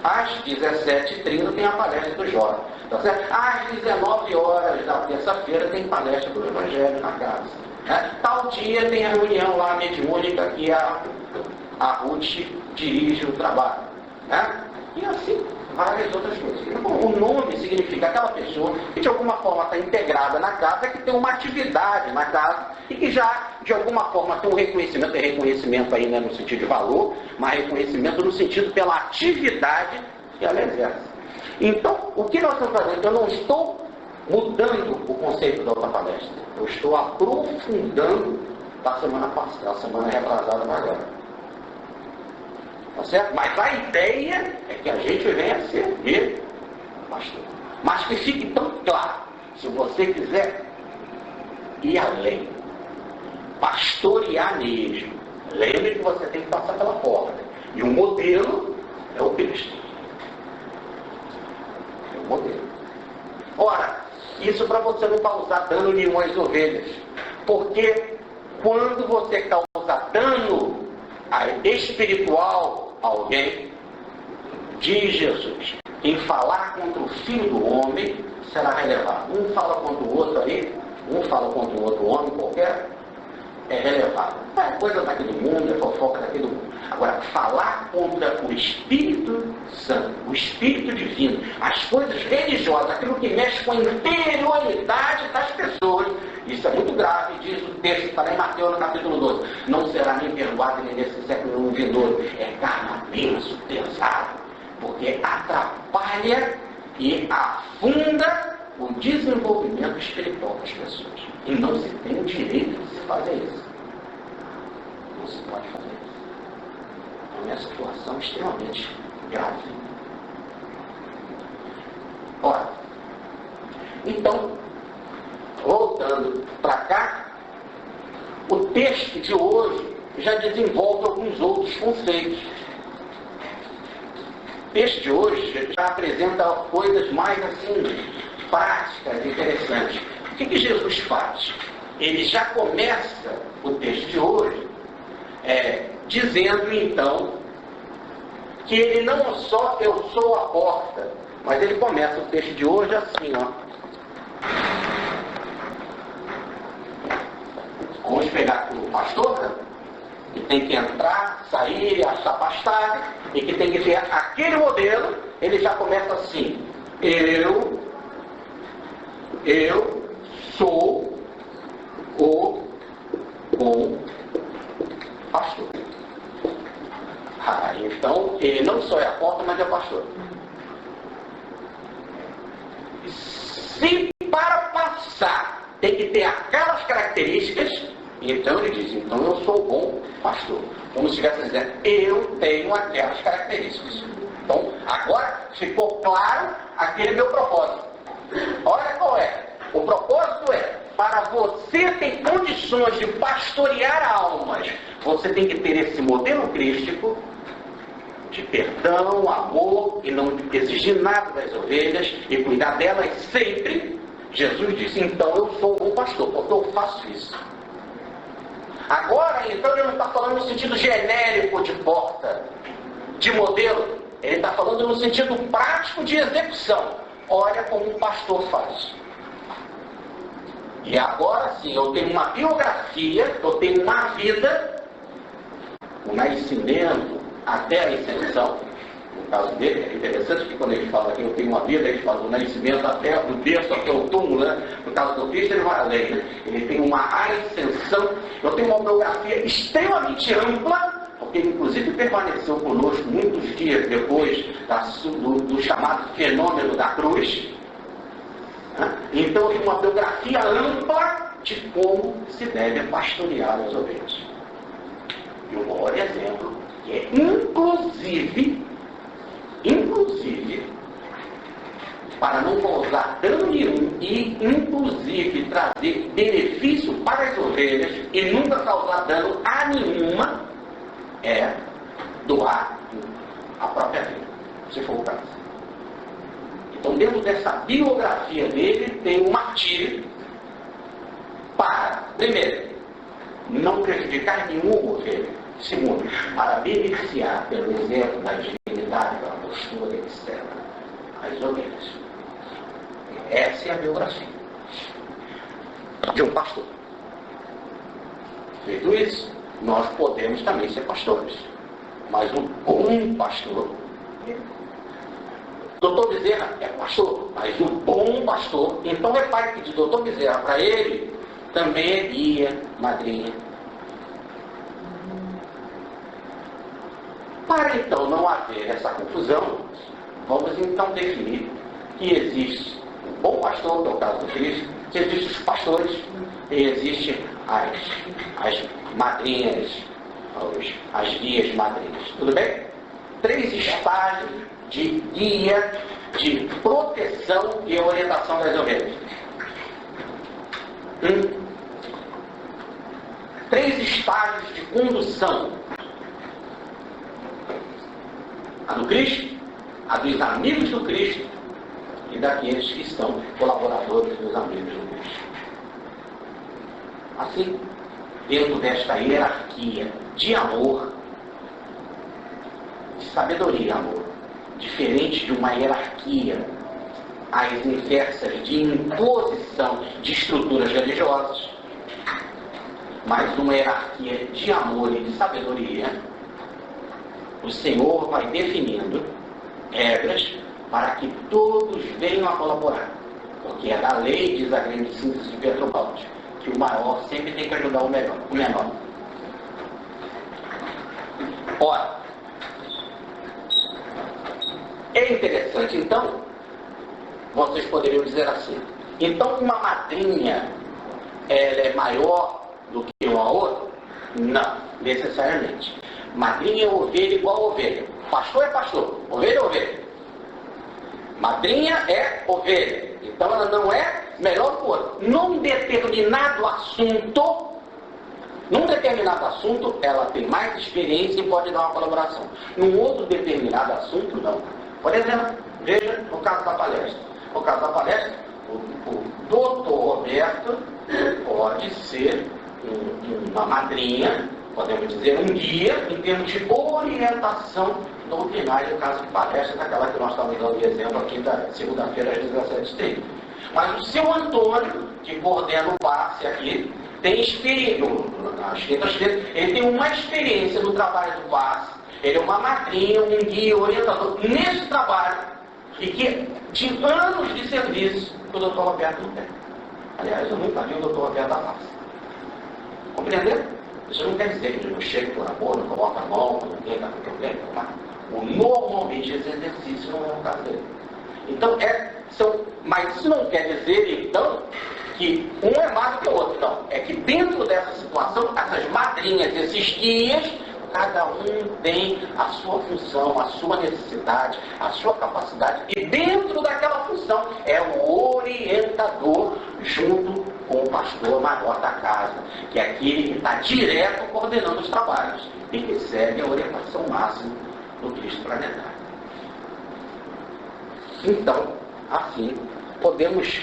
Às 17h30 tem a palestra do Jorge. Tá certo? Às 19 horas da terça-feira tem palestra do Evangelho na casa. Né? Tal dia tem a reunião lá mediúnica que a Ruth dirige o trabalho. Né? E assim, várias outras coisas. Então, o nome significa aquela pessoa que de alguma forma está integrada na casa, que tem uma atividade na casa e que já de alguma forma tem um reconhecimento, tem reconhecimento aí, né, no sentido de valor, mas reconhecimento no sentido pela atividade que ela exerce. Então, o que nós estamos fazendo? Eu não estou mudando o conceito da outra palestra, eu estou aprofundando da semana passada, a semana retrasada agora. Tá certo? Mas a ideia é que a gente venha a servir pastor. Mas que fique tão claro, se você quiser ir além, pastorear mesmo, lembre que você tem que passar pela porta. E o modelo é o Cristo. É o modelo. Ora, isso para você não causar dano nenhum às ovelhas. Porque quando você causa dano espiritual a alguém, diz Jesus, em falar contra o Filho do Homem, será relevado. Um fala contra o outro aí, um fala contra o outro homem qualquer, é relevado. É coisa daqui do mundo, é fofoca daqui do mundo. Agora, falar contra o Espírito Santo, o Espírito Divino, as coisas religiosas, aquilo que mexe com a interioridade das pessoas, isso é muito grave, diz o texto, está lá em Mateus no capítulo 12. Não será nem perdoado nem nesse século vindouro. É carnamenso, pesado, porque atrapalha e afunda o desenvolvimento espiritual das pessoas. E não se tem o direito de se fazer isso. Não se pode fazer isso. É uma situação extremamente grave. Ora, então, voltando para cá, o texto de hoje já desenvolve alguns outros conceitos. O texto de hoje já apresenta coisas mais assim, práticas, interessantes. O que Jesus faz? Ele já começa o texto de hoje dizendo então que ele não só eu sou a porta, mas ele começa o texto de hoje assim, ó. Vamos pegar o pastor, né? Que tem que entrar, sair, se afastar, e que tem que ter aquele modelo. Ele já começa assim: eu sou o bom pastor. Então ele não só é a porta, mas é o pastor. Se para passar tem que ter aquelas características, então ele diz, então eu sou o bom pastor. Como se estivesse dizendo, eu tenho aquelas características. Então, agora ficou claro aquele meu propósito. Olha qual é. O propósito é, para você ter condições de pastorear almas, você tem que ter esse modelo crístico de perdão, amor, e não exigir nada das ovelhas, e cuidar delas sempre. Jesus disse, então eu sou um pastor, porque eu faço isso. Agora, então, ele não está falando no sentido genérico de porta, de modelo. Ele está falando no sentido prático de execução. Olha como um pastor faz. E agora sim, eu tenho uma biografia, eu tenho uma vida, o nascimento até a ascensão. No caso dele, é interessante que quando ele fala que eu tenho uma vida, ele fala do nascimento até do berço até o túmulo, né? No caso do Cristo, ele vai além, né? Ele tem uma ascensão. Eu tenho uma biografia extremamente ampla, porque inclusive permaneceu conosco muitos dias depois do chamado fenômeno da cruz. Então, eu tenho uma biografia ampla de como se deve pastorear as ovelhas. E um maior exemplo, que é inclusive, para não causar dano nenhum e, inclusive, trazer benefício para as ovelhas e nunca causar dano a nenhuma, é doar a própria vida, se for o caso. Então, dentro dessa biografia dele, tem um martírio para, primeiro, não prejudicar nenhuma ovelha. Segundo, para beneficiar pelo exemplo da dignidade, pela postura externa, as ovelhas. Essa é a biografia de um pastor. Feito isso, nós podemos também ser pastores. Mas um bom pastor, doutor Bezerra é pastor, mas um bom pastor, então é pai de doutor Bezerra para ele, também é guia, madrinha. Para então não haver essa confusão, vamos então definir que existe um bom pastor, que é o caso do Cristo, que existem os pastores e existem as madrinhas, as guias madrinhas. Tudo bem? 3 estágios de guia, de proteção e orientação das ovelhas. 3 estágios de condução. A do Cristo, a dos amigos do Cristo e daqueles que são colaboradores dos amigos do Cristo. Assim, dentro desta hierarquia de amor, de sabedoria e amor, diferente de uma hierarquia às inversas de imposição de estruturas religiosas, mas uma hierarquia de amor e de sabedoria, o Senhor vai definindo regras para que todos venham a colaborar. Porque é da lei, diz a grande síntese de Pedro Baldi, que o maior sempre tem que ajudar o menor. Ora, é interessante, então, vocês poderiam dizer assim, então uma madrinha, ela é maior do que uma outra? Não, necessariamente. Madrinha é ovelha igual ovelha. Pastor é pastor, ovelha é ovelha. Madrinha é ovelha. Então ela não é melhor que o outro. Num determinado assunto, ela tem mais experiência e pode dar uma colaboração. Num outro determinado assunto, não. Por exemplo, veja no caso da palestra. No caso da palestra, o doutor Roberto pode ser uma madrinha, podemos dizer um guia, em termos de orientação doutrinária, no caso de palestra, daquela que nós estamos dando de exemplo aqui da segunda-feira às 17h30. Mas o seu Antônio, que coordena o passe aqui, tem experiência, nas quintas-feiras, ele tem uma experiência no trabalho do passe, ele é uma madrinha, um guia, orientador nesse trabalho, e que de anos de serviço que o doutor Roberto não tem. Aliás, eu nunca vi o doutor Roberto da face. Compreendeu? Isso não quer dizer que ele não chega por amor, não coloca a mão, não tem nada com problema, mas normalmente esse exercício não é o caso dele. Então, mas isso não quer dizer, então, que um é mais do que o outro. Não. É que dentro dessa situação, essas madrinhas, esses guias, cada um tem a sua função, a sua necessidade, a sua capacidade. E dentro daquela função é o orientador junto com o pastor maior da casa, que é aquele que está direto coordenando os trabalhos e que segue a orientação máxima do Cristo planetário. Então, assim, podemos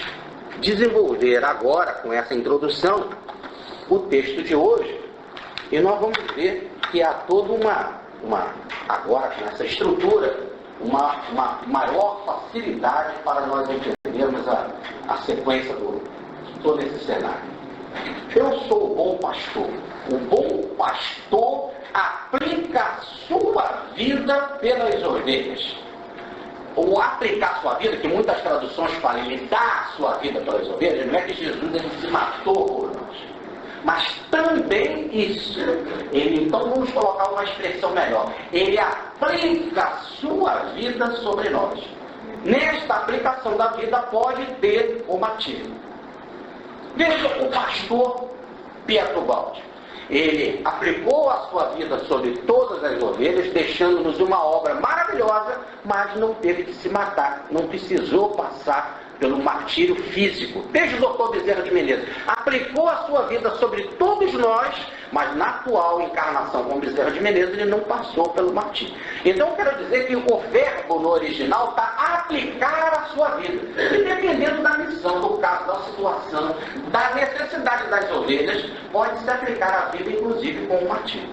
desenvolver agora, com essa introdução, o texto de hoje, e nós vamos ver que há toda agora com essa estrutura, uma maior facilidade para nós entendermos a sequência de todo esse cenário. Eu sou o bom pastor. O bom pastor aplica a sua vida pelas ovelhas. Ou aplicar a sua vida, que muitas traduções falam, ele dá a sua vida pelas ovelhas, não é que Jesus ele se matou por nós. Mas também isso, então vamos colocar uma expressão melhor, ele aplica a sua vida sobre nós. Nesta aplicação da vida pode ter o batismo. Veja o pastor Pietro Baldi. Ele aplicou a sua vida sobre todas as ovelhas, deixando-nos uma obra maravilhosa, mas não teve que se matar, não precisou passar pelo martírio físico. Veja o doutor Bezerra de Menezes. Aplicou a sua vida sobre todos nós, mas na atual encarnação com Bezerra de Menezes, ele não passou pelo martírio. Então, eu quero dizer que o verbo no original está aplicar a sua vida. E dependendo da missão, do caso, da situação, da necessidade das ovelhas, pode-se aplicar a vida, inclusive, com o martírio.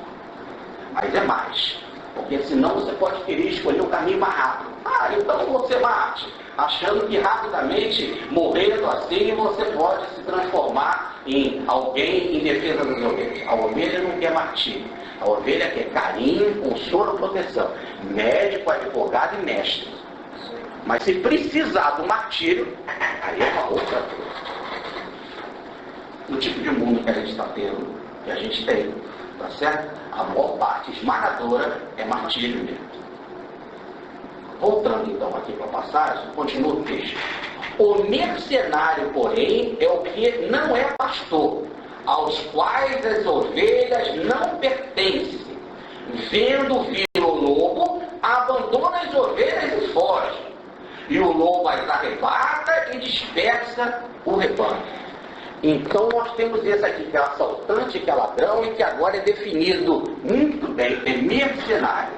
Mas é mais. Porque senão você pode querer escolher o caminho mais rápido. Então você mate, achando que rapidamente, morrendo assim, você pode se transformar em alguém em defesa das ovelhas. A ovelha não quer martírio. A ovelha quer carinho, consolo, proteção. Médico, advogado e mestre. Mas se precisar do martírio, aí é uma outra coisa. O tipo de mundo que a gente está tendo, que a gente tem, tá certo? A maior parte esmagadora é martírio mesmo. Voltando então aqui para a passagem, continua o texto. O mercenário, porém, é o que não é pastor, aos quais as ovelhas não pertencem. Vendo vir o lobo, abandona as ovelhas e foge. E o lobo as arrebata e dispersa o rebanho. Então nós temos esse aqui, que é assaltante, que é ladrão, e que agora é definido muito bem, é mercenário.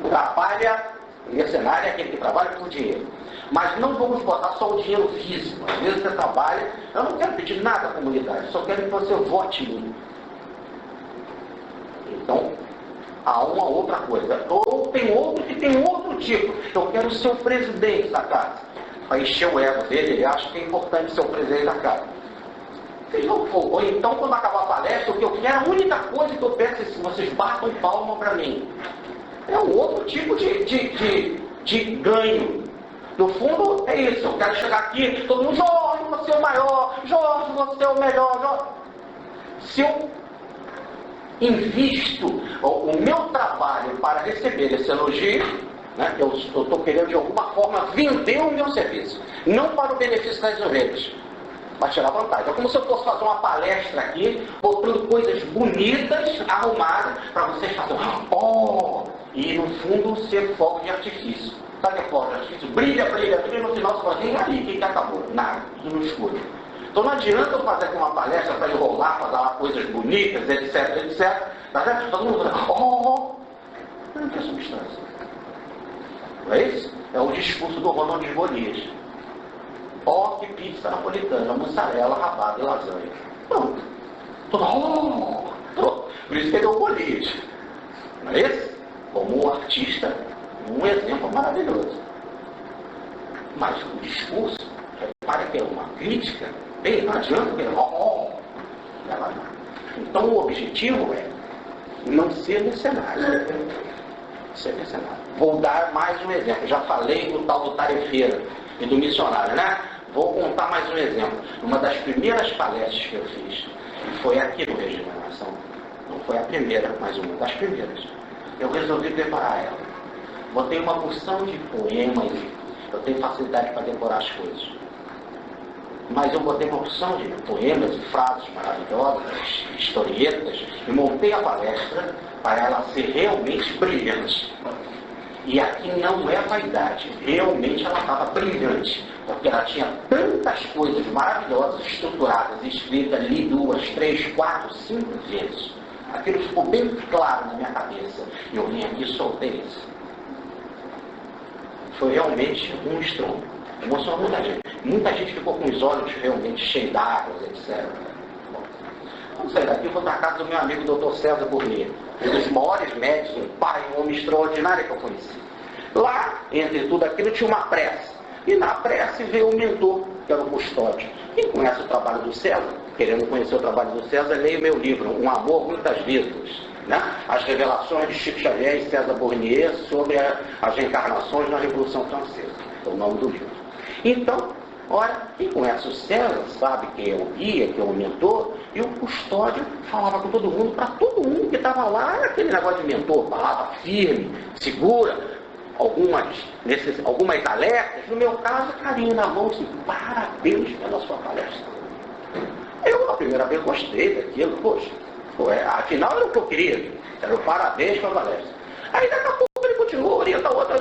Trabalha, mercenário é aquele que trabalha por dinheiro. Mas não vamos botar só o dinheiro físico. Às vezes você trabalha, eu não quero pedir nada à comunidade, só quero que você vote em mim. Então, há uma outra coisa. Ou tem outro que tem outro tipo. Eu quero ser o presidente da casa. Para encher o ego dele, ele acha que é importante ser o presidente da casa. Seja o que for. Ou então, quando acabar a palestra, o que eu quero, a única coisa que eu peço é que vocês batam palma para mim. É um outro tipo de ganho. No fundo, é isso. Eu quero chegar aqui, todo mundo, Jorge, você é o maior, Jorge, você é o melhor. Jorge. Se eu invisto o meu trabalho para receber esse elogio, né, eu estou querendo de alguma forma vender o meu serviço, não para o benefício das ovelhas, para tirar vantagem. É como se eu fosse fazer uma palestra aqui, botando coisas bonitas, arrumadas, para vocês fazerem, e no fundo ser fogo de artifício. Sabe que é fogo de artifício? Brilha, brilha, brilha, no final você fala, e aí, quem que acabou? Nada, tudo no escuro. Então não adianta eu fazer aqui uma palestra para enrolar, para dar coisas bonitas, etc, etc. Tá certo? Todo mundo fala, não tem substância. Não é isso? É o discurso do Ronald Golias. Que pizza napolitana, mussarela, rabada e lasanha. Pronto. Por isso que ele é o Golias. Não é isso? Como um artista, um exemplo maravilhoso. Mas o discurso, para que é uma crítica, bem, não adianta que então o objetivo é não ser mercenário. Ser mercenário. Vou dar mais um exemplo. Já falei do tal do tarefeiro e do missionário, né? Vou contar mais um exemplo. Uma das primeiras palestras que eu fiz, foi aqui no Regeneração. Não foi a primeira, mas uma das primeiras. Eu resolvi preparar ela. Botei uma porção de poemas. Eu tenho facilidade para decorar as coisas. Mas eu botei uma porção de poemas e frases maravilhosas, historietas, e montei a palestra para ela ser realmente brilhante. E aqui não é vaidade, realmente ela estava brilhante, porque ela tinha tantas coisas maravilhosas, estruturadas, escritas ali 2, 3, 4, 5 vezes. Aquilo ficou bem claro na minha cabeça. E eu vim aqui e soltei isso. Foi realmente um estrondo. Emocionou muita gente. Muita gente ficou com os olhos realmente cheios d'água, etc. Bom, vamos sair daqui, eu vou para a casa do meu amigo Dr. César Bournier, um dos maiores médicos, um pai, um homem extraordinário que eu conheci. Lá, entre tudo aquilo, tinha uma prece. E na prece veio o mentor, que era o custódio. Quem conhece o trabalho do César, querendo conhecer o trabalho do César, leia o meu livro, Um Amor, Muitas Vidas. Né? As revelações de Chico Xavier e César Bournier sobre as reencarnações na Revolução Francesa. É o nome do livro. Então, ora, quem conhece o César sabe que é o guia, que é o mentor, e o custódio falava com todo mundo, para todo mundo que estava lá, era aquele negócio de mentor, palavra firme, segura, algumas alertas, no meu caso, carinho na mão, assim, parabéns pela sua palestra. Eu, a primeira vez, gostei daquilo, poxa. Afinal, era o que eu queria. Era o parabéns para a palestra. Aí, daqui a pouco, ele continua, orienta outra,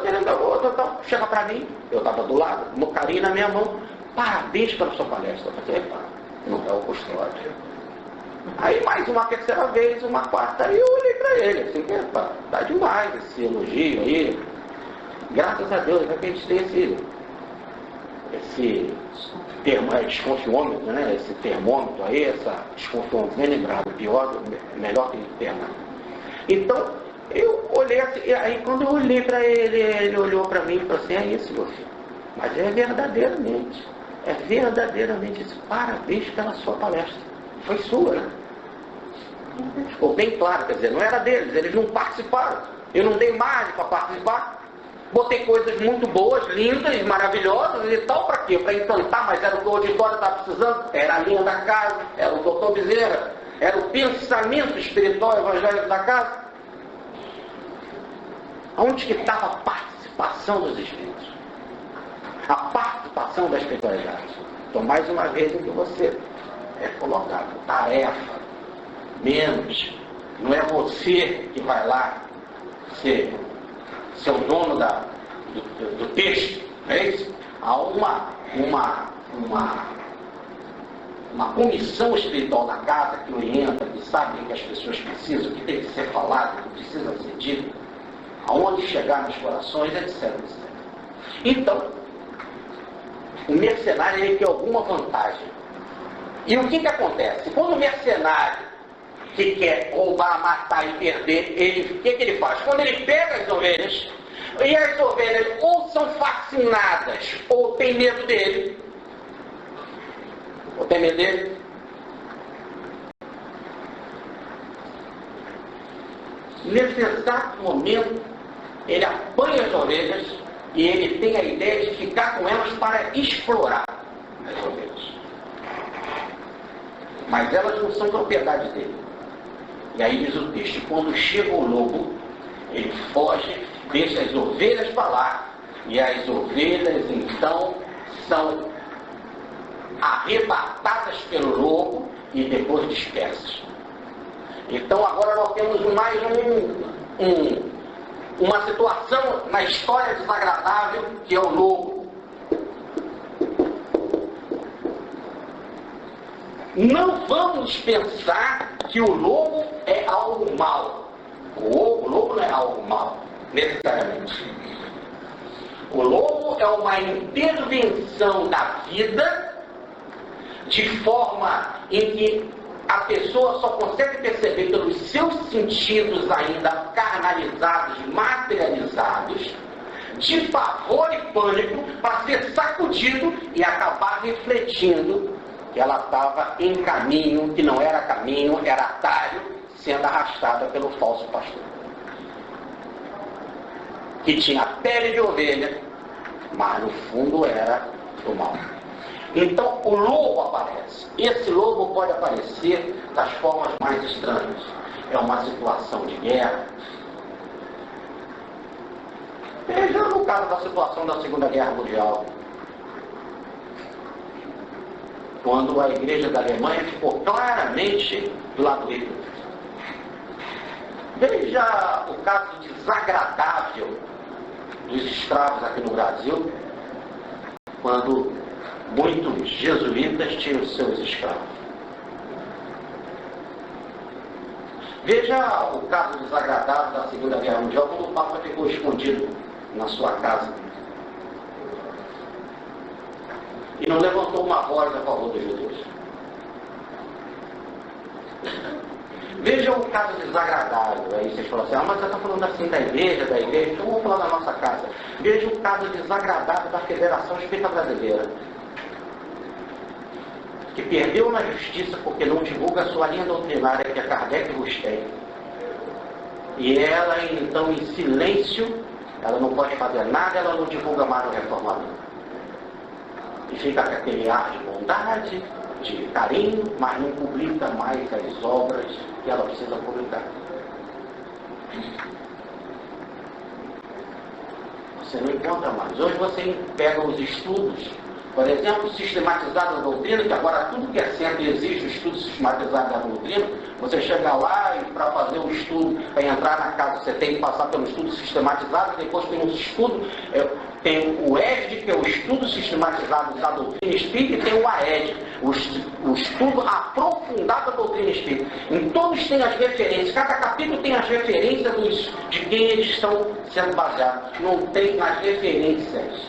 tal. Chega para mim, eu estava do lado, no carinho na minha mão. Parabéns pela sua palestra. Eu falei, epa, não é o custódio. Aí, mais uma terceira vez, uma quarta, aí eu olhei para ele, assim, epa, tá demais esse elogio aí. Graças a Deus, é que a gente tem esse desconfiômetro, né? Esse termômetro aí, essa desconfiômetro, bem lembrado, melhor que termo. Então, eu olhei assim, e aí quando eu olhei para ele, ele olhou para mim e falou assim, é isso, meu filho, mas é verdadeiramente isso, parabéns pela sua palestra, foi sua, né? Ficou bem claro, quer dizer, não era deles, eles não participaram, eu não dei margem para participar. Botei coisas muito boas, lindas, maravilhosas e tal, para quê? Para encantar, mas era o que o auditório estava precisando, era a linha da casa, era o doutor Bezerra, era o pensamento espiritual evangélico da casa. Onde que estava a participação dos espíritos? A participação da espiritualidade. Então, mais uma vez, em que você é colocado, tarefa, menos, não é você que vai lá ser o dono do texto, não é isso? Há uma comissão espiritual da casa que orienta, que sabe que as pessoas precisam, que tem que ser falado, que precisa ser dito, aonde chegar nos corações, etc. Então, o mercenário ele tem alguma vantagem. E o que acontece? Quando o mercenário que quer roubar, matar e perder, o que ele faz? Quando ele pega as ovelhas, e as ovelhas ou são fascinadas, ou tem medo dele, nesse exato momento, ele apanha as ovelhas e ele tem a ideia de ficar com elas para explorar as ovelhas. Mas elas não são propriedade dele. E aí diz o texto, quando chega o lobo, ele foge, deixa as ovelhas para lá, e as ovelhas então são arrebatadas pelo lobo e depois dispersas. Então agora nós temos mais uma situação na história desagradável, que é o lobo. Não vamos pensar que o lobo é algo mau. O lobo não é algo mau, necessariamente. O lobo é uma intervenção da vida de forma em que a pessoa só consegue perceber pelos seus sentidos ainda carnalizados, materializados, de pavor e pânico, para ser sacudido e acabar refletindo que ela estava em caminho, que não era caminho, era atalho, sendo arrastada pelo falso pastor. Que tinha pele de ovelha, mas no fundo era do mal. Então o lobo aparece. Esse lobo pode aparecer das formas mais estranhas. É uma situação de guerra. Veja no caso da situação da Segunda Guerra Mundial, quando a igreja da Alemanha ficou claramente do lado dele. Veja o caso desagradável dos escravos aqui no Brasil, quando muitos jesuítas tinham seus escravos. Veja o caso desagradável da Segunda Guerra Mundial, quando o Papa ficou escondido na sua casa e não levantou uma voz a favor dos judeus. Veja um caso desagradável. Aí vocês falam assim, mas você está falando assim da igreja, então vamos falar da nossa casa. Veja um caso desagradável da Federação Espírita Brasileira, que perdeu na justiça porque não divulga a sua linha doutrinária, que é Kardec e Rustem. E ela, então, em silêncio, ela não pode fazer nada, ela não divulga mais o reformador. E fica com aquele ar de bondade, de carinho, mas não publica mais as obras que ela precisa publicar. Você não encontra mais. Hoje você pega os estudos Por exemplo, sistematizado a doutrina, que agora tudo que é centro exige o estudo sistematizado da doutrina. Você chega lá e para fazer o estudo, para entrar na casa, você tem que passar pelo estudo sistematizado, depois tem um estudo, tem o ESD, que é o estudo sistematizado da doutrina espírita, e tem o AED, o estudo aprofundado da doutrina espírita. Em todos tem as referências, cada capítulo tem as referências de quem eles estão sendo baseados. Não tem nas referências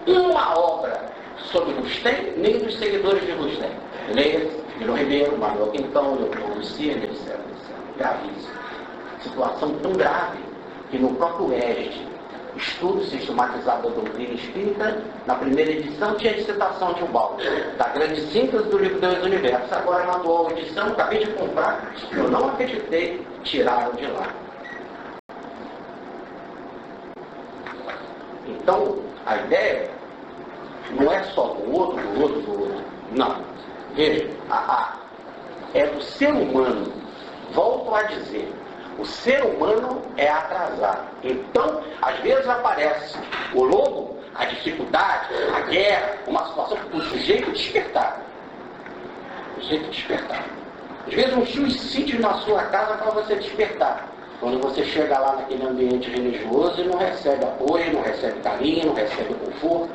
uma obra sobre Rustem, nem dos seguidores de Rustem. Leia Milo Ribeiro, Manuel Quintão, Leopoldo Lucien, etc. Gravíssimo. Situação tão grave que no próprio ESD, Estudo Sistematizado da Doutrina Espírita, na primeira edição tinha a citação de Ubaldo, da grande síntese do livro Deus e Universo. Agora na atual edição, acabei de comprar, eu não acreditei, tiraram de lá. Então, a ideia não é só do outro. Não. Veja, é do ser humano. Volto a dizer, o ser humano é atrasado. Então, às vezes aparece o lobo, a dificuldade, a guerra, uma situação para o sujeito despertar. Às vezes um suicídio na sua casa para você despertar. Quando você chega lá naquele ambiente religioso e não recebe apoio, não recebe carinho, não recebe conforto.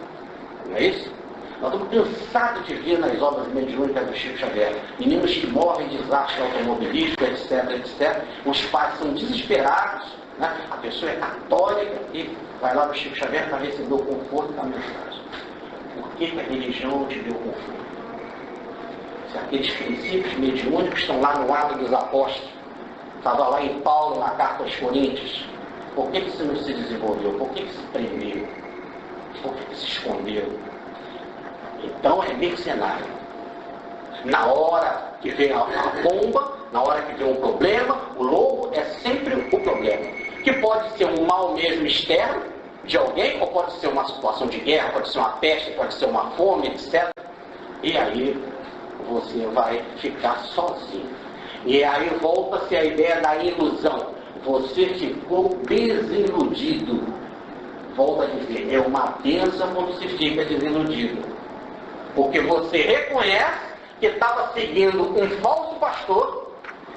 Não é isso? Nós estamos cansados de ver nas obras mediúnicas do Chico Xavier meninos que morrem de desastre automobilístico, etc. Os pais são desesperados, né? A pessoa é católica e vai lá no Chico Xavier para receber o conforto da mensagem. Por que a religião te deu conforto? Se aqueles princípios mediúnicos estão lá no Ato dos Apóstolos, estava lá em Paulo, na carta aos Coríntios, por que isso não se desenvolveu? Por que se prendeu? Por que se escondeu? Então é mercenário. Na hora que vem a bomba, na hora que vem um problema, o lobo é sempre o problema. Que pode ser um mal mesmo externo de alguém, ou pode ser uma situação de guerra, pode ser uma peste, pode ser uma fome, etc. E aí você vai ficar sozinho. E aí volta-se a ideia da ilusão. Você ficou desiludido. Volto a dizer, é uma bênção quando se fica desiludido. Porque você reconhece que estava seguindo um falso pastor,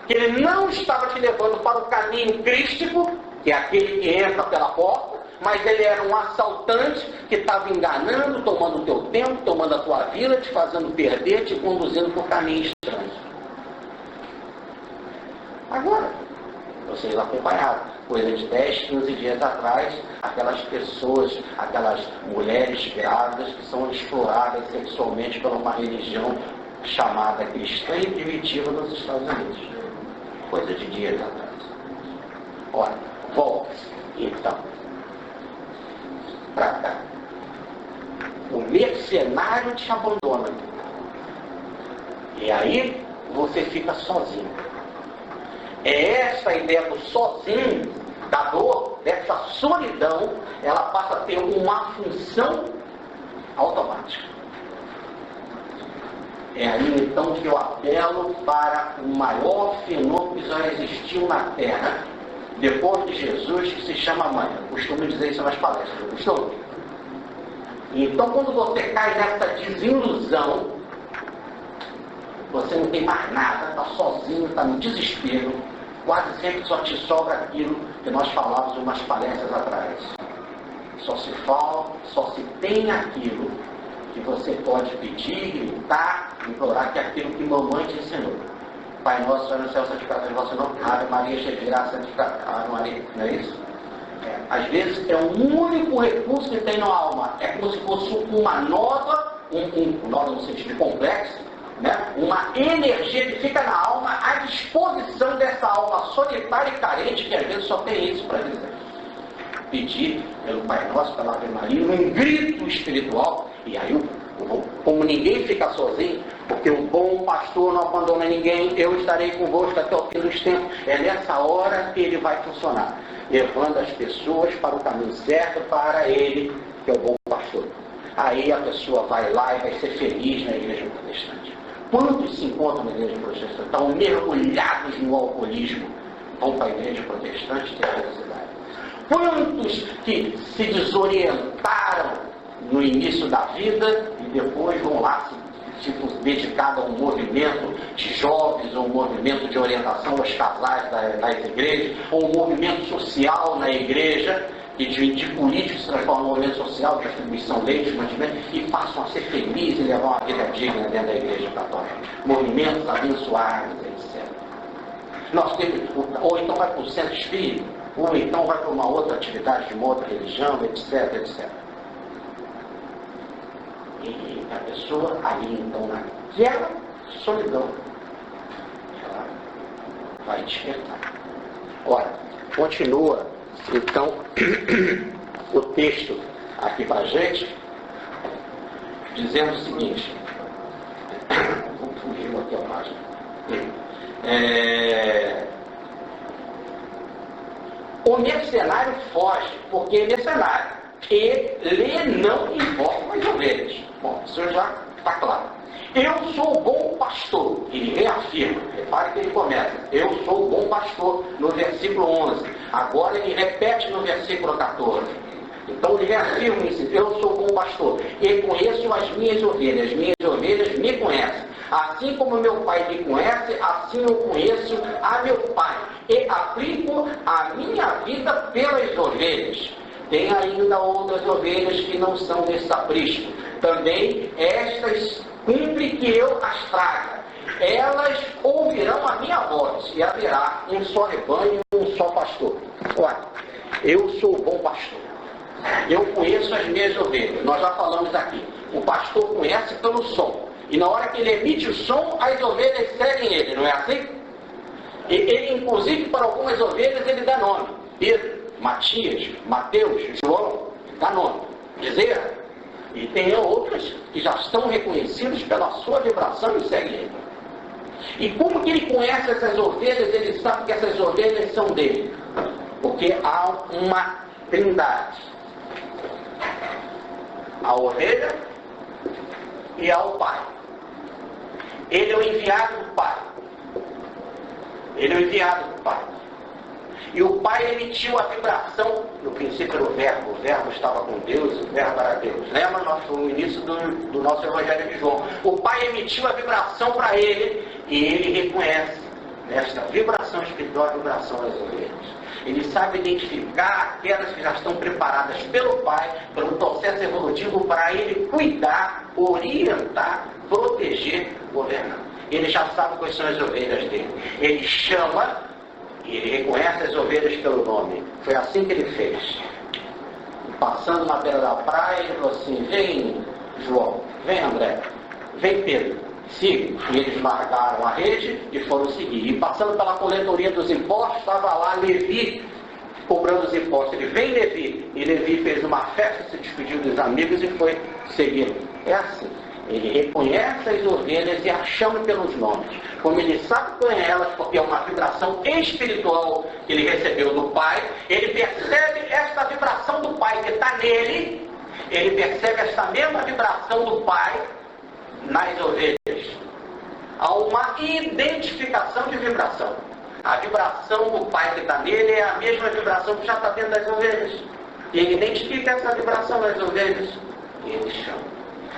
que ele não estava te levando para o caminho crístico, que é aquele que entra pela porta, mas ele era um assaltante que estava enganando, tomando o teu tempo, tomando a tua vida, te fazendo perder, te conduzindo por caminho estranho. Agora, vocês acompanharam, coisa de 10, 15 dias atrás, aquelas pessoas, aquelas mulheres grávidas que são exploradas sexualmente por uma religião chamada cristã e primitiva nos Estados Unidos. Coisa de dias atrás. Olha, volta-se, então, para cá. O mercenário te abandona. E aí você fica sozinho. É essa a ideia do sozinho, da dor, dessa solidão, ela passa a ter uma função automática. É aí então que eu apelo para o maior fenômeno que já existiu na Terra, depois de Jesus, que se chama mãe. Eu costumo dizer isso nas palestras, eu costumo. Então quando você cai nessa desilusão, você não tem mais nada, está sozinho, está no desespero, quase sempre só te sobra aquilo que nós falávamos umas palestras atrás. Só se fala, só se tem aquilo que você pode pedir, gritar, implorar, que é aquilo que mamãe te ensinou. Pai nosso, Senhor no céu, santificado seja o vosso nome, Ave Maria, cheia de graça, santificado, Ave Maria, não é isso? Às vezes é o único recurso que tem na alma. É como se fosse uma nova, nova no sentido de complexo, né? Uma energia que fica na alma à disposição dessa alma solitária e carente, que às vezes só tem isso para dizer. Pedir pelo Pai Nosso, pela Ave Maria, um grito espiritual. E aí, como ninguém fica sozinho, porque o bom pastor não abandona ninguém, eu estarei convosco até o fim dos tempos. É nessa hora que ele vai funcionar, levando as pessoas para o caminho certo, para ele, que é o bom pastor. Aí a pessoa vai lá e vai ser feliz na igreja protestante. Quantos se encontram na igreja protestante? Estão mergulhados no alcoolismo, vão para a igreja protestante ter felicidade. Quantos que se desorientaram no início da vida e depois vão lá tipo, dedicado a um movimento de jovens, ou um movimento de orientação aos casais das igrejas, ou um movimento social na igreja, que de políticos se transforma em movimento social, de distribuição de leite, mantimento, e passam a ser felizes e levar uma vida digna dentro da igreja católica. Movimentos abençoados, etc. Nós temos, ou então vai para o centro espírita, ou então vai para uma outra atividade de uma outra religião, etc, etc. E a pessoa ali, então, naquela solidão, ela vai despertar. Ora, continua, então, o texto aqui para a gente, dizendo o seguinte, vamos fugir aqui a página. O mercenário foge, porque é mercenário, e lhe não importa as ovelhas. Bom, isso já está claro. Eu sou o bom pastor, ele reafirma, repare que ele começa, eu sou o bom pastor, no versículo 11. Agora ele repete no versículo 14. Então ele reafirma isso, eu sou o bom pastor, e conheço as minhas ovelhas me conhecem. Assim como meu pai me conhece, assim eu conheço a meu pai, e aplico a minha vida pelas ovelhas. Tem ainda outras ovelhas que não são desse aprisco. Também estas cumpre que eu as traga. Elas ouvirão a minha voz, e haverá um só rebanho e um só pastor. Olha, eu sou o bom pastor. Eu conheço as minhas ovelhas. Nós já falamos aqui. O pastor conhece pelo som. E na hora que ele emite o som, as ovelhas seguem ele, não é assim? E ele, inclusive, para algumas ovelhas, ele dá nome. Pedro, Matias, Mateus, João, dá nome. Bezerra. E tem outras que já estão reconhecidos pela sua vibração e seguem ele. E como que ele conhece essas ovelhas? Ele sabe que essas ovelhas são dele. Porque há uma trindade. A ovelha e ao Pai. Ele é o enviado do Pai. Ele é o enviado do Pai. E o Pai emitiu a vibração. No princípio era o Verbo estava com Deus, o Verbo era Deus. Lembra? No início do nosso Evangelho de João. O Pai emitiu a vibração para ele e ele reconhece nesta vibração espiritual a vibração das ovelhas. Ele sabe identificar aquelas que já estão preparadas pelo Pai, pelo processo evolutivo, para ele cuidar, orientar, proteger, governar. Ele já sabe quais são as ovelhas dele. Ele chama e ele reconhece as ovelhas pelo nome. Foi assim que ele fez. Passando na beira da praia, ele falou assim: vem João, vem André, vem Pedro, siga. E eles largaram a rede e foram seguir. E passando pela coletoria dos impostos, estava lá Levi cobrando os impostos. Ele: vem Levi. E Levi fez uma festa, se despediu dos amigos e foi seguir. É assim. Ele reconhece as ovelhas e as chama pelos nomes. Como ele sabe quem é elas, porque é uma vibração espiritual que ele recebeu do Pai, ele percebe esta vibração do Pai que está nele, ele percebe esta mesma vibração do Pai nas ovelhas. Há uma identificação de vibração. A vibração do Pai que está nele é a mesma vibração que já está dentro das ovelhas. E ele identifica essa vibração nas ovelhas e ele chama.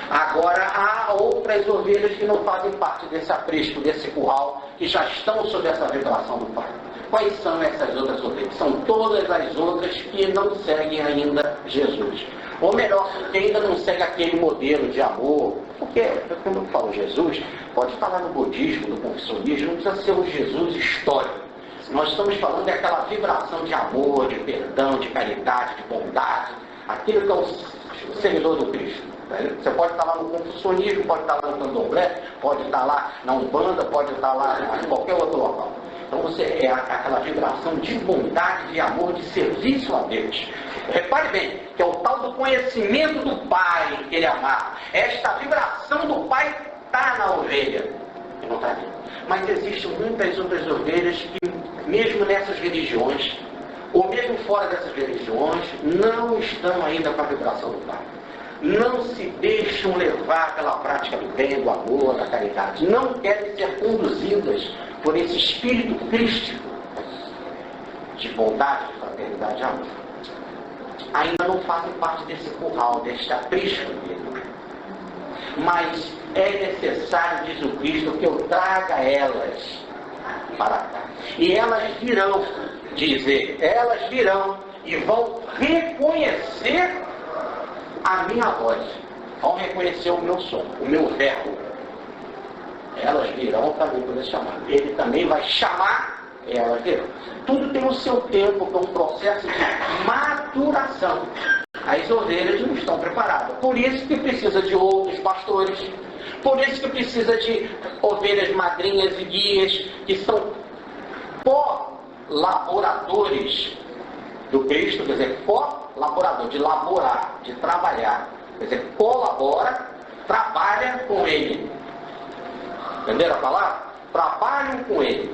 Agora, há outras ovelhas que não fazem parte desse aprisco, desse curral, que já estão sob essa vibração do Pai. Quais são essas outras ovelhas? São todas as outras que não seguem ainda Jesus. Ou melhor, que ainda não segue aquele modelo de amor. Porque, como eu falo, Jesus pode estar lá no budismo, no confucionismo, não precisa ser um Jesus histórico. Nós estamos falando daquela vibração de amor, de perdão, de caridade, de bondade. Aquilo que é o seguidor do Cristo. Você pode estar lá no confucionismo, pode estar lá no candomblé, pode estar lá na Umbanda, pode estar lá em qualquer outro local. Então você é aquela vibração de bondade, de amor, de serviço a Deus. Repare bem, que é o tal do conhecimento do Pai que ele amava. Esta vibração do Pai está na ovelha. E não está ali. Mas existem muitas outras ovelhas que, mesmo nessas religiões, ou mesmo fora dessas religiões, não estão ainda com a vibração do Pai. Não se deixam levar pela prática do bem, do amor, da caridade. Não querem ser conduzidas por esse espírito crístico de bondade, de fraternidade e amor. Ainda não fazem parte desse curral, deste aprisco dele. mas é necessário, diz o Cristo, que eu traga elas para cá. E elas virão, diz ele, elas virão e vão reconhecer a minha voz, vão reconhecer o meu som, o meu verbo. Elas virão também por esse chamado. Ele também vai chamar, elas virão. Tudo tem o seu tempo, que é um processo de maturação. As ovelhas não estão preparadas. Por isso que precisa de outros pastores. Por isso que precisa de ovelhas madrinhas e guias, que são colaboradores do Cristo, quer dizer, colaborador, de laborar, de trabalhar. Quer dizer, colabora, trabalha com ele. Entenderam a palavra? Trabalham com ele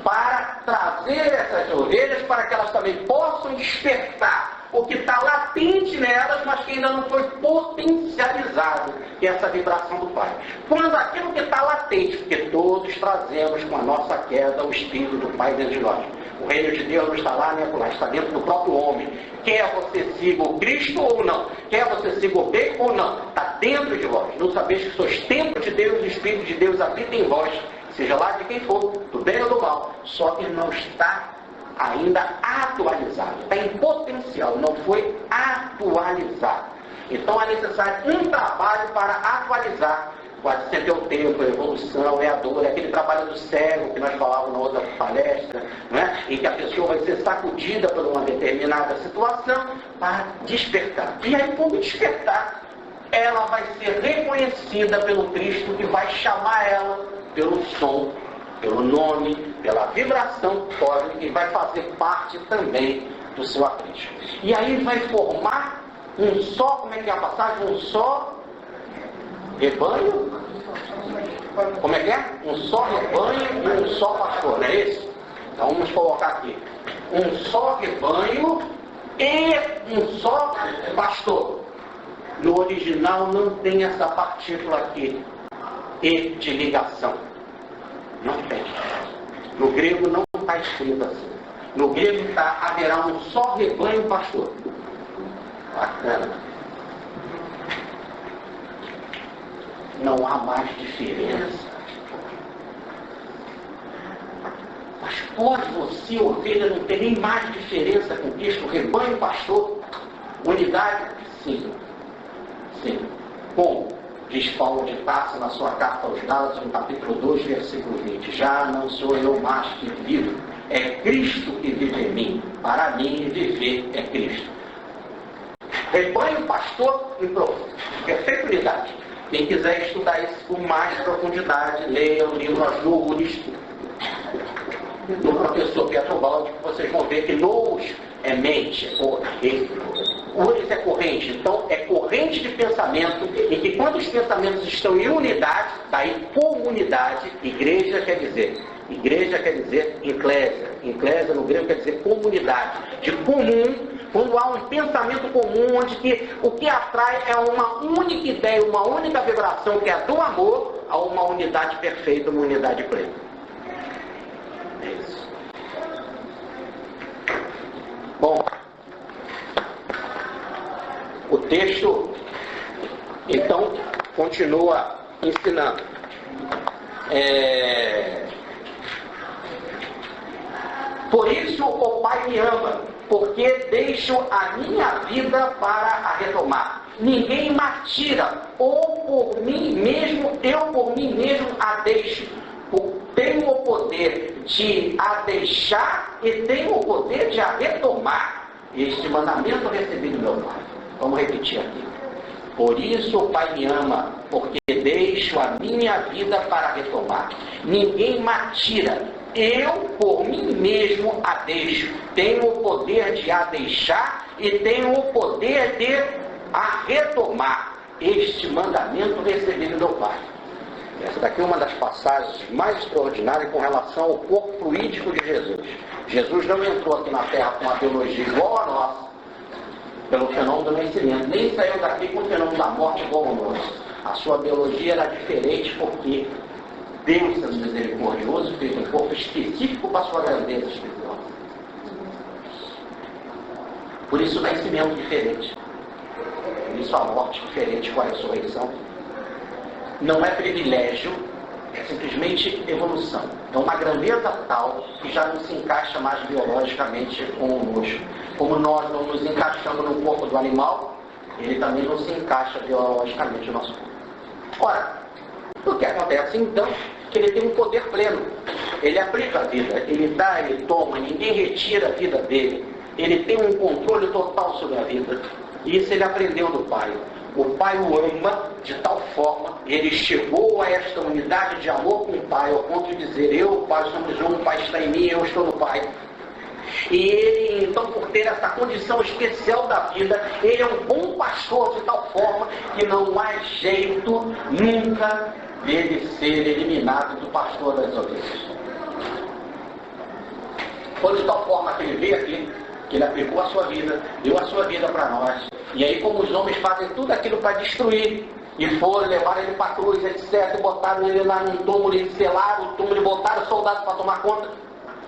para trazer essas ovelhas para que elas também possam despertar o que está latente nelas, mas que ainda não foi potencializado, que é essa vibração do Pai. Quando aquilo que está latente, porque todos trazemos com a nossa queda o Espírito do Pai dentro de nós. O reino de Deus não está lá nem acolá, está dentro do próprio homem. Quer você siga o Cristo ou não, quer você siga o bem ou não, está dentro de vós. Não sabeis que sois templo de Deus, o Espírito de Deus habita em vós, seja lá de quem for, do bem ou do mal. Só que não está ainda atualizado, está em potencial, não foi atualizado. Então é necessário um trabalho para atualizar. Quase sempre é o tempo, a evolução, é a dor, é aquele trabalho do cego que nós falávamos na outra palestra, né? Em que a pessoa vai ser sacudida por uma determinada situação para despertar. E aí, quando despertar, ela vai ser reconhecida pelo Cristo, que vai chamar ela pelo som, pelo nome, pela vibração cósmica, e vai fazer parte também do seu aprisco. E aí vai formar um só, como é que é a passagem? Um só rebanho? Como é que é? Um só rebanho e um só pastor, não é isso? Então vamos colocar aqui. Um só rebanho e um só pastor. No original não tem essa partícula aqui, e de ligação. Não tem. No grego não está escrito assim. No grego está, haverá um só rebanho pastor. Bacana. Não há mais diferença. Mas pode você, ovelha, não ter nem mais diferença com Cristo, rebanho, pastor, unidade? Sim. Sim. Como diz Paulo de Tarso na sua carta aos Gálatas, no capítulo 2, versículo 20. Já não sou eu mais que vivo, é Cristo que vive em mim. Para mim, viver é Cristo. Rebanho, pastor e perfeita unidade. Quem quiser estudar isso com mais profundidade, leia o livro As Lures, do professor Pietro Baldi, que vocês vão ver que logos é mente, Ures é corrente. Então, é corrente de pensamento, e que quando os pensamentos estão em unidade, daí comunidade, igreja quer dizer eclésia. Eclésia no grego quer dizer comunidade, de comum. Quando há um pensamento comum, onde que o que atrai é uma única ideia, uma única vibração, que é do amor, a uma unidade perfeita, uma unidade plena. É isso. Bom, o texto, então, continua ensinando. Por isso o Pai me ama, porque deixo a minha vida para a retomar. Ninguém me tira, ou por mim mesmo, eu por mim mesmo a deixo. Tenho o poder de a deixar e tenho o poder de a retomar. Este mandamento recebi do meu Pai. Vamos repetir aqui. Por isso o Pai me ama, porque deixo a minha vida para retomar. Ninguém me tira, eu por mim mesmo a deixo. Tenho o poder de a deixar e tenho o poder de a retomar. Este mandamento recebi do meu Pai. Essa daqui é uma das passagens mais extraordinárias com relação ao corpo fluídico de Jesus. Jesus não entrou aqui na Terra com uma biologia igual a nossa, pelo fenômeno do nascimento, nem saiu daqui com o fenômeno da morte igual ao nosso. A sua biologia era diferente porque Deus, sendo misericordioso, fez um corpo específico para a sua grandeza espiritual. Por isso o nascimento diferente. Por isso a morte diferente com a ressurreição. não é privilégio, é simplesmente evolução. É uma grandeza tal que já não se encaixa mais biologicamente conosco. Como nós não nos encaixamos no corpo do animal, ele também não se encaixa biologicamente no nosso corpo. Ora, o que acontece então? Que ele tem um poder pleno. Ele aplica a vida, ele dá, ele toma, ninguém retira a vida dele. Ele tem um controle total sobre a vida. E isso ele aprendeu do Pai. O Pai o ama de tal forma, ele chegou a esta unidade de amor com o Pai, ao ponto de dizer, eu, o Pai, somos um, o Pai está em mim, eu estou no Pai. E ele, então, por ter essa condição especial da vida, ele é um bom pastor de tal forma que não há jeito nunca dele ser eliminado do pastor das ovelhas. Foi de tal forma que ele veio aqui, que ele aplicou a sua vida, deu a sua vida para nós. E aí, como os homens fazem tudo aquilo para destruir, e foram, levaram ele para a cruz, etc., e botaram ele lá num túmulo, e selaram o túmulo, e botaram soldados para tomar conta.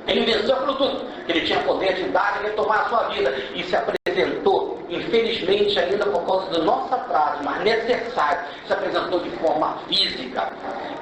Ele venceu aquilo tudo, que ele tinha poder de dar e retomar a sua vida, e se apresentou, infelizmente ainda por causa do nosso atraso, mas necessário, se apresentou de forma física,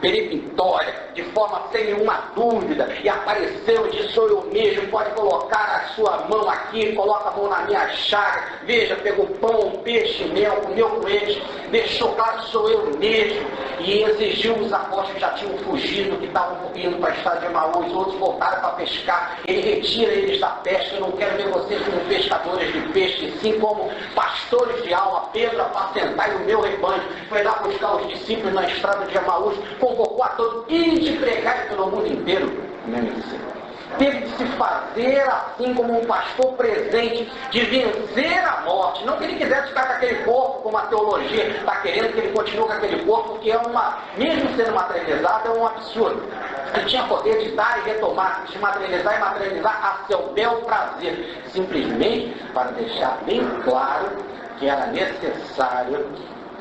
peremptória, de forma sem nenhuma dúvida, e apareceu e disse, sou eu mesmo, pode colocar a sua mão aqui, coloca a mão na minha chaga, veja, pegou pão, peixe, mel, comeu com eles, deixou claro que sou eu mesmo, e exigiu os apóstolos que já tinham fugido, que estavam indo para a estrada de Emaús, outros voltaram para pescar, ele retira eles da pesca, eu não quero ver vocês como pescadores de peixe, sim como pastores de alma, Pedro apacentai o meu rebanho, foi lá buscar os discípulos na estrada de Emaús, convocou a todos, e de pregar pelo mundo inteiro, meu Senhor. Teve de se fazer assim como um pastor presente, de vencer a morte. Não que ele quisesse ficar com aquele corpo, como a teologia está querendo que ele continue com aquele corpo, que é mesmo sendo materializado, é um absurdo. Ele tinha poder de dar e retomar, de materializar e materializar a seu bel prazer, simplesmente para deixar bem claro que era necessário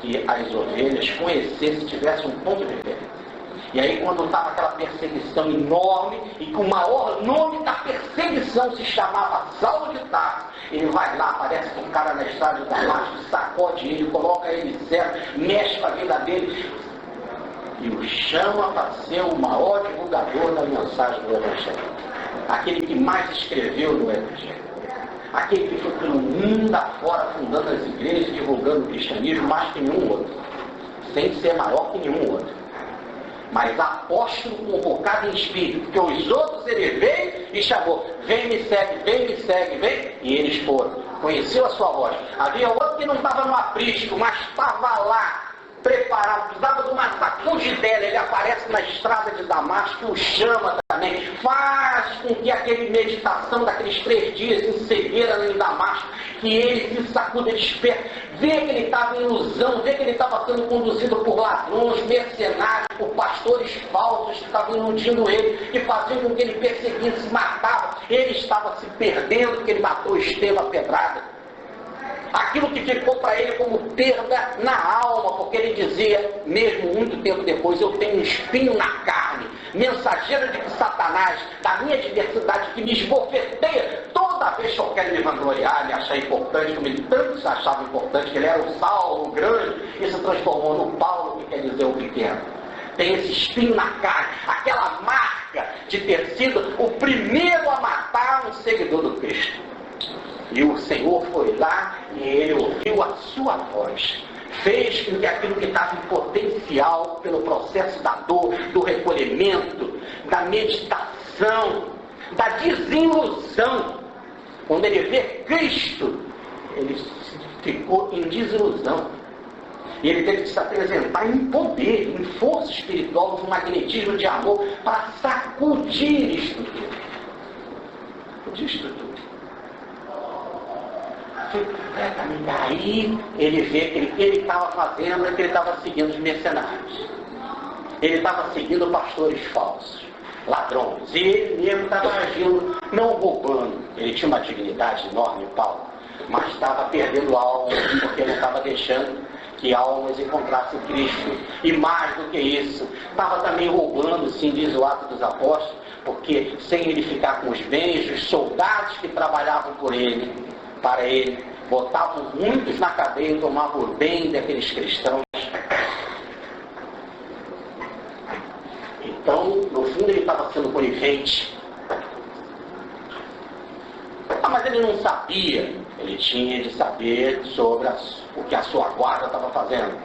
que as ovelhas conhecessem, tivessem um ponto de referência. E aí, quando estava aquela perseguição enorme, e que o maior nome da perseguição se chamava Saulo de Tarso, ele vai lá, aparece com um cara na estrada de Damasco, sacode ele, coloca ele cego, mexe com a vida dele, e o chama para ser o maior divulgador da mensagem do Evangelho. Aquele que mais escreveu no Evangelho. Aquele que foi pelo mundo afora, fundando as igrejas, divulgando o cristianismo mais que nenhum outro. Sem ser maior que nenhum outro. Mas apóstolo convocado em espírito, porque os outros ele veio e chamou, vem me segue, vem, e eles foram, conheceu a sua voz. Havia outro que não estava no aprisco, mas estava lá, preparado, precisava de uma sacudidela, ele aparece na estrada de Damasco, o chama também, faz com que aquele meditação daqueles 3 dias em cegueira em Damasco, que ele se sacuda desperto, vê que ele estava em ilusão, vê que ele estava sendo conduzido por ladrões, mercenários, por pastores falsos que estavam iludindo ele, que faziam com que ele perseguisse, se matava, ele estava se perdendo porque ele matou Estevão a pedrada. Aquilo que ficou para ele como perda na alma, porque ele dizia, mesmo muito tempo depois, eu tenho um espinho na carne, mensageiro de Satanás, da minha diversidade, que me esbofeteia toda vez que eu quero me vangloriar, me achar importante, como ele tanto se achava importante, que ele era o Saulo, o grande, e se transformou no Paulo, que quer dizer o pequeno. Tem esse espinho na carne, aquela marca de ter sido o primeiro a matar um seguidor do Cristo. E o Senhor foi lá e ele ouviu a sua voz. Fez com que aquilo que estava em potencial pelo processo da dor, do recolhimento, da meditação, da desilusão. Quando ele vê Cristo, ele ficou em desilusão. E ele teve que se apresentar em poder, em força espiritual, um magnetismo de amor para sacudir isto tudo. Disto tudo. Daí ele vê que ele estava fazendo é que ele estava seguindo os mercenários. Ele estava seguindo pastores falsos, ladrões. E ele mesmo estava agindo, não roubando. Ele tinha uma dignidade enorme, Paulo, mas estava perdendo almas, porque ele estava deixando que almas encontrassem Cristo. E mais do que isso, estava também roubando, sim, diz o Atos dos Apóstolos, porque sem ele ficar com os bens, os soldados que trabalhavam por ele, para ele, botavam muitos na cadeia e tomavam o bem daqueles cristãos. Então, no fundo, ele estava sendo conivente. Mas ele não sabia. Ele tinha de saber sobre o que a sua guarda estava fazendo.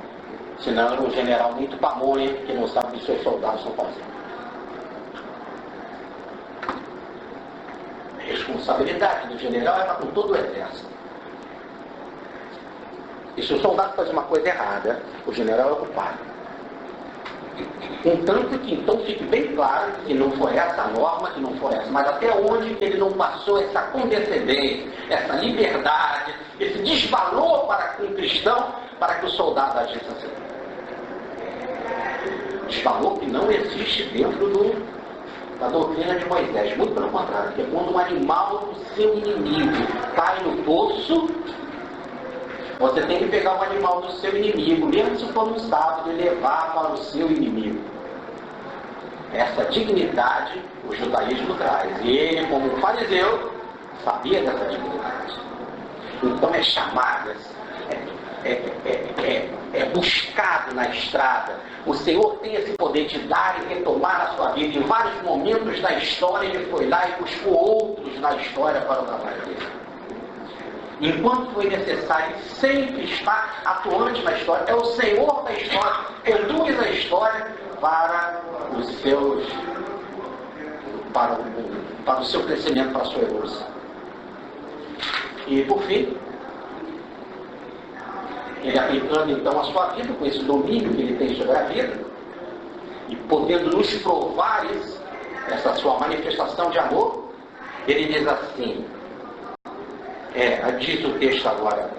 Senão era um general muito pamonha que não sabe o que os seus soldados estão fazendo. A responsabilidade do general era com todo o exército. E se o soldado faz uma coisa errada, o general é o culpado. Contanto que então fique bem claro que não foi essa a norma, que não foi essa, mas até onde que ele não passou essa condescendência, essa liberdade, esse desvalor para com o cristão, para que o soldado agisse assim. Desvalor que não existe dentro da doutrina de Moisés, muito pelo contrário, que é quando um animal do seu inimigo cai no poço, você tem que pegar o animal do seu inimigo, mesmo se for um sábado, e levar para o seu inimigo. Essa dignidade o judaísmo traz. E ele, como fariseu, sabia dessa dignidade. Então é chamado, é buscado na estrada. O Senhor tem esse poder de dar e retomar a sua vida. Em vários momentos da história, ele foi lá e buscou outros na história para o trabalho dele. Enquanto foi necessário, sempre está atuante na história. É o Senhor da história, conduz a história para o seu crescimento, para a sua evolução. E por fim, ele aplicando então a sua vida, com esse domínio que ele tem sobre a vida, e podendo nos provar isso, essa sua manifestação de amor, ele diz assim, diz o texto agora,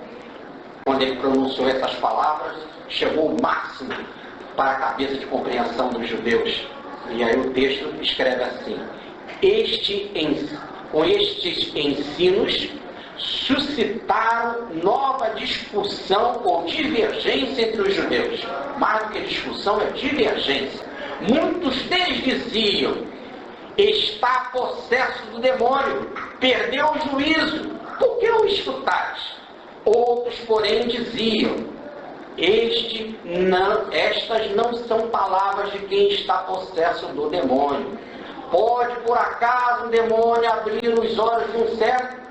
quando ele pronunciou essas palavras, chegou o máximo para a cabeça de compreensão dos judeus. E aí o texto escreve assim, com estes ensinos suscitaram nova discussão ou divergência entre os judeus. Mais do que discussão, é divergência. Muitos deles diziam, está possesso do demônio, perdeu o juízo, por que o escutais? Outros, porém, diziam, estas não são palavras de quem está possesso do demônio. Pode, por acaso, um demônio abrir os olhos de um cego?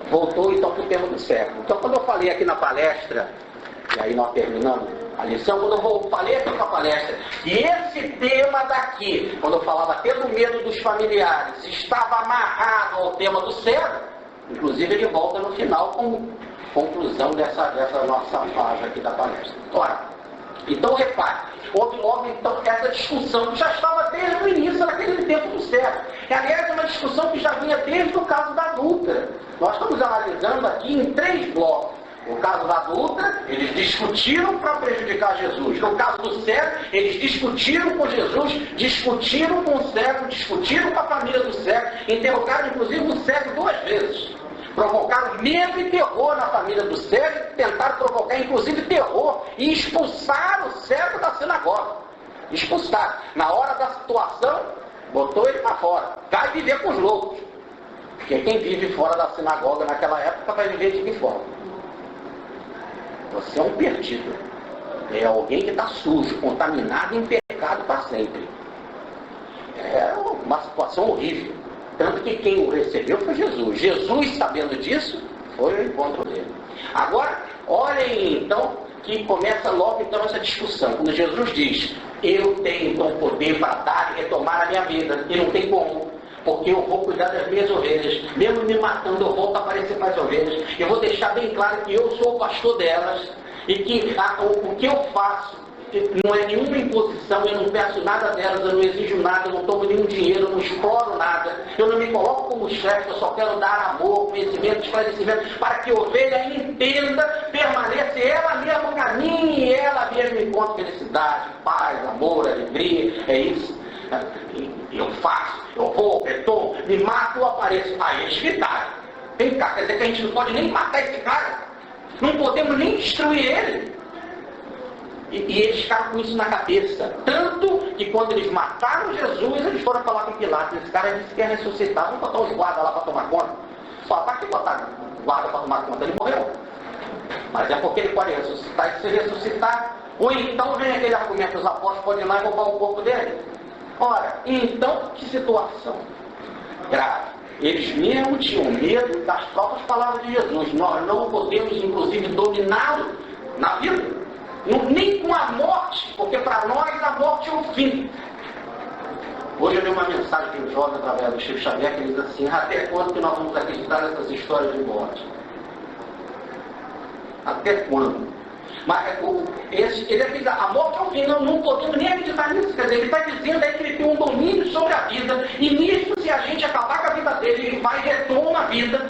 Voltou então para o tema do cego. Então, quando eu falei aqui na palestra, e aí nós terminamos a lição, quando eu falei aqui na palestra, e esse tema daqui, quando eu falava até do medo dos familiares, estava amarrado ao tema do cego, inclusive ele volta no final como conclusão dessa nossa fase aqui da palestra. Ora, então repare, houve logo então essa discussão que já estava desde o início naquele tempo do cego. Aliás, é uma discussão que já vinha desde o caso da adúltera. Nós estamos analisando aqui em 3 blocos. No caso da adúltera, eles discutiram para prejudicar Jesus. No caso do cego, eles discutiram com Jesus, discutiram com o cego, discutiram com a família do cego, interrogaram inclusive o cego 2 vezes. Provocaram medo e terror na família do cego, tentaram provocar inclusive terror e expulsaram o cego da sinagoga. Expulsaram. Na hora da situação, botou ele para fora. Vai viver com os loucos. Porque quem vive fora da sinagoga naquela época vai viver de fora. Você é um perdido. É alguém que está sujo, contaminado em pecado para sempre. É uma situação horrível. Tanto que quem o recebeu foi Jesus. Jesus, sabendo disso, foi ao encontro dele. Agora, olhem então que começa logo então essa discussão. Quando Jesus diz, eu tenho então poder para dar e retomar a minha vida. E não tem como. Porque eu vou cuidar das minhas ovelhas. Mesmo me matando, eu volto a aparecer para as ovelhas. Eu vou deixar bem claro que eu sou o pastor delas. E que o que eu faço não é nenhuma imposição, eu não peço nada delas, eu não exijo nada, eu não tomo nenhum dinheiro, eu não exploro nada. Eu não me coloco como chefe, eu só quero dar amor, conhecimento, esclarecimento, para que a ovelha entenda, permaneça ela mesma caminhe e ela mesma encontre felicidade, paz, amor, alegria. É isso. Eu faço, eu vou, retomo, me mato, eu apareço. Aí eles gritaram. Vem cá, quer dizer que a gente não pode nem matar esse cara? Não podemos nem destruir ele? E eles ficaram com isso na cabeça. Tanto que quando eles mataram Jesus, eles foram falar com Pilatos. Esse cara disse que ia ressuscitar. Vamos botar os guardas lá para tomar conta. Só para que botar guarda para tomar conta? Ele morreu. Mas é porque ele pode ressuscitar. E se ressuscitar, Ou então vem aquele argumento que os apóstolos podem ir lá e roubar o corpo dele. Ora, então que situação grave. Eles mesmo tinham medo das próprias palavras de Jesus. Nós não podemos, inclusive, dominá-lo na vida. Nem com a morte, porque para nós a morte é o fim. Hoje eu li uma mensagem de um jovem através do Chico Xavier que diz assim: até quando que nós vamos acreditar nessas histórias de morte? Até quando? Mas ele acredita, a morte é o fim, não podemos nem acreditar nisso. Quer dizer, ele está dizendo aí que ele tem um domínio sobre a vida, e nisso, se a gente acabar com a vida dele, ele vai e retoma a vida.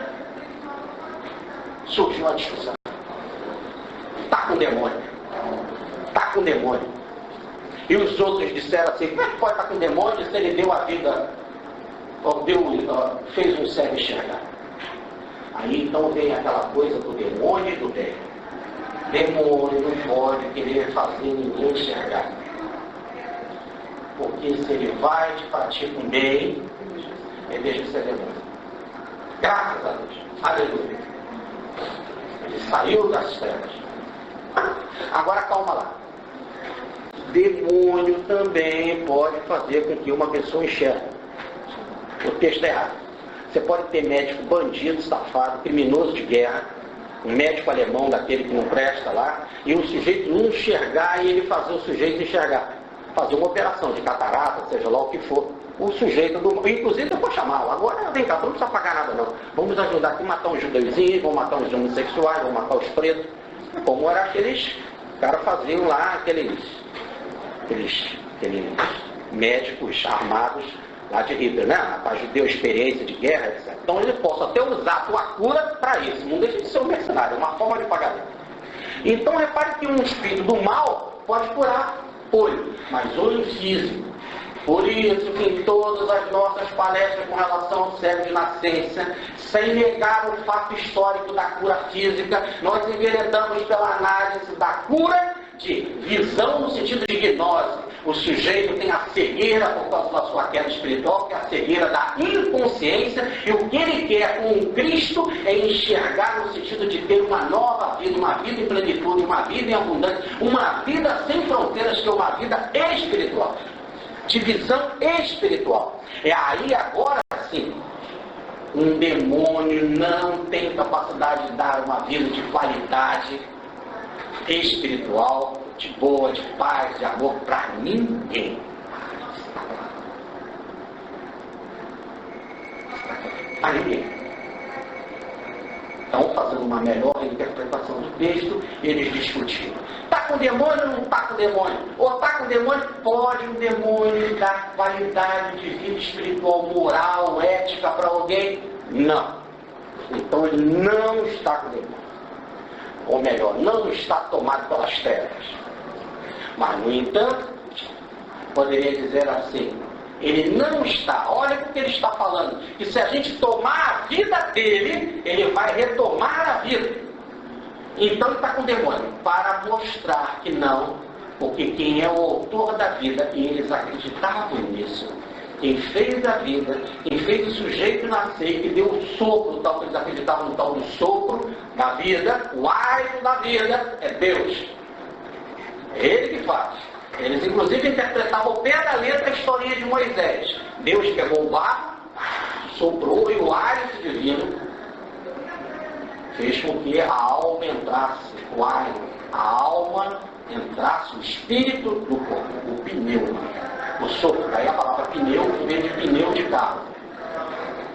Surgiu uma discussão. Está com demônio. Está com demônio. E os outros disseram assim: como é que pode estar com demônio se ele deu a vida, fez um cego enxergar? Aí então vem aquela coisa do demônio e do bem. Demônio não pode querer fazer ninguém enxergar. Porque se ele vai te pratica um bem, ele deixa de ser demônio. Graças a Deus. Aleluia. Ele saiu das trevas. Agora calma lá. Demônio também pode fazer com que uma pessoa enxergue. O texto é errado. Você pode ter médico bandido, safado, criminoso de guerra, um médico alemão daquele que não presta lá, e o sujeito não enxergar e ele fazer o sujeito enxergar. Fazer uma operação de catarata, seja lá o que for. O sujeito, inclusive eu vou chamá-lo. Agora, vem cá, não precisa pagar nada não. Vamos ajudar aqui a matar uns judeuzinhos, vamos matar uns homossexuais, vamos matar os pretos. Como era aqueles caras faziam lá, aqueles médicos armados lá de Hitler, né? Para judeu, experiência de guerra, etc. Então ele possa até usar a tua cura para isso. Não deixa de ser um mercenário, é uma forma de pagamento. Então repare que um espírito do mal pode curar olho, mas olho físico. Por isso que em todas as nossas palestras com relação ao cego de nascença, sem negar o fato histórico da cura física, nós enveredamos pela análise da cura de visão no sentido de gnose. O sujeito tem a cegueira por causa da sua queda espiritual, que é a cegueira da inconsciência, e o que ele quer com o Cristo é enxergar no sentido de ter uma nova vida, uma vida em plenitude, uma vida em abundância, uma vida sem fronteiras, que é uma vida espiritual, de visão espiritual. É aí agora sim, um demônio não tem capacidade de dar uma vida de qualidade espiritual, de boa, de paz, de amor para ninguém. Para ninguém. Então, fazendo uma melhor interpretação do texto, eles discutiram. Está com demônio ou não está com demônio? Ou está com demônio? Pode um demônio dar qualidade de vida espiritual, moral, ética para alguém? Não. Então ele não está com demônio. Ou melhor, não está tomado pelas trevas. Mas, no entanto, poderia dizer assim: ele não está, olha o que ele está falando, que se a gente tomar a vida dele, ele vai retomar a vida. Então ele está com demônio, para mostrar que não, porque quem é o autor da vida, e eles acreditavam nisso, quem fez a vida, quem fez o sujeito nascer, que deu o sopro, tal que eles acreditavam no tal do sopro da vida, o hálito da vida, é Deus. É Ele que faz. Eles inclusive interpretavam ao pé da letra a historinha de Moisés. Deus pegou o barro, soprou, e o hálito divino fez com que a alma entrasse, a alma entrasse, o espírito do corpo, o pneuma, o sopro. Daí a palavra pneu vem de pneu de carro.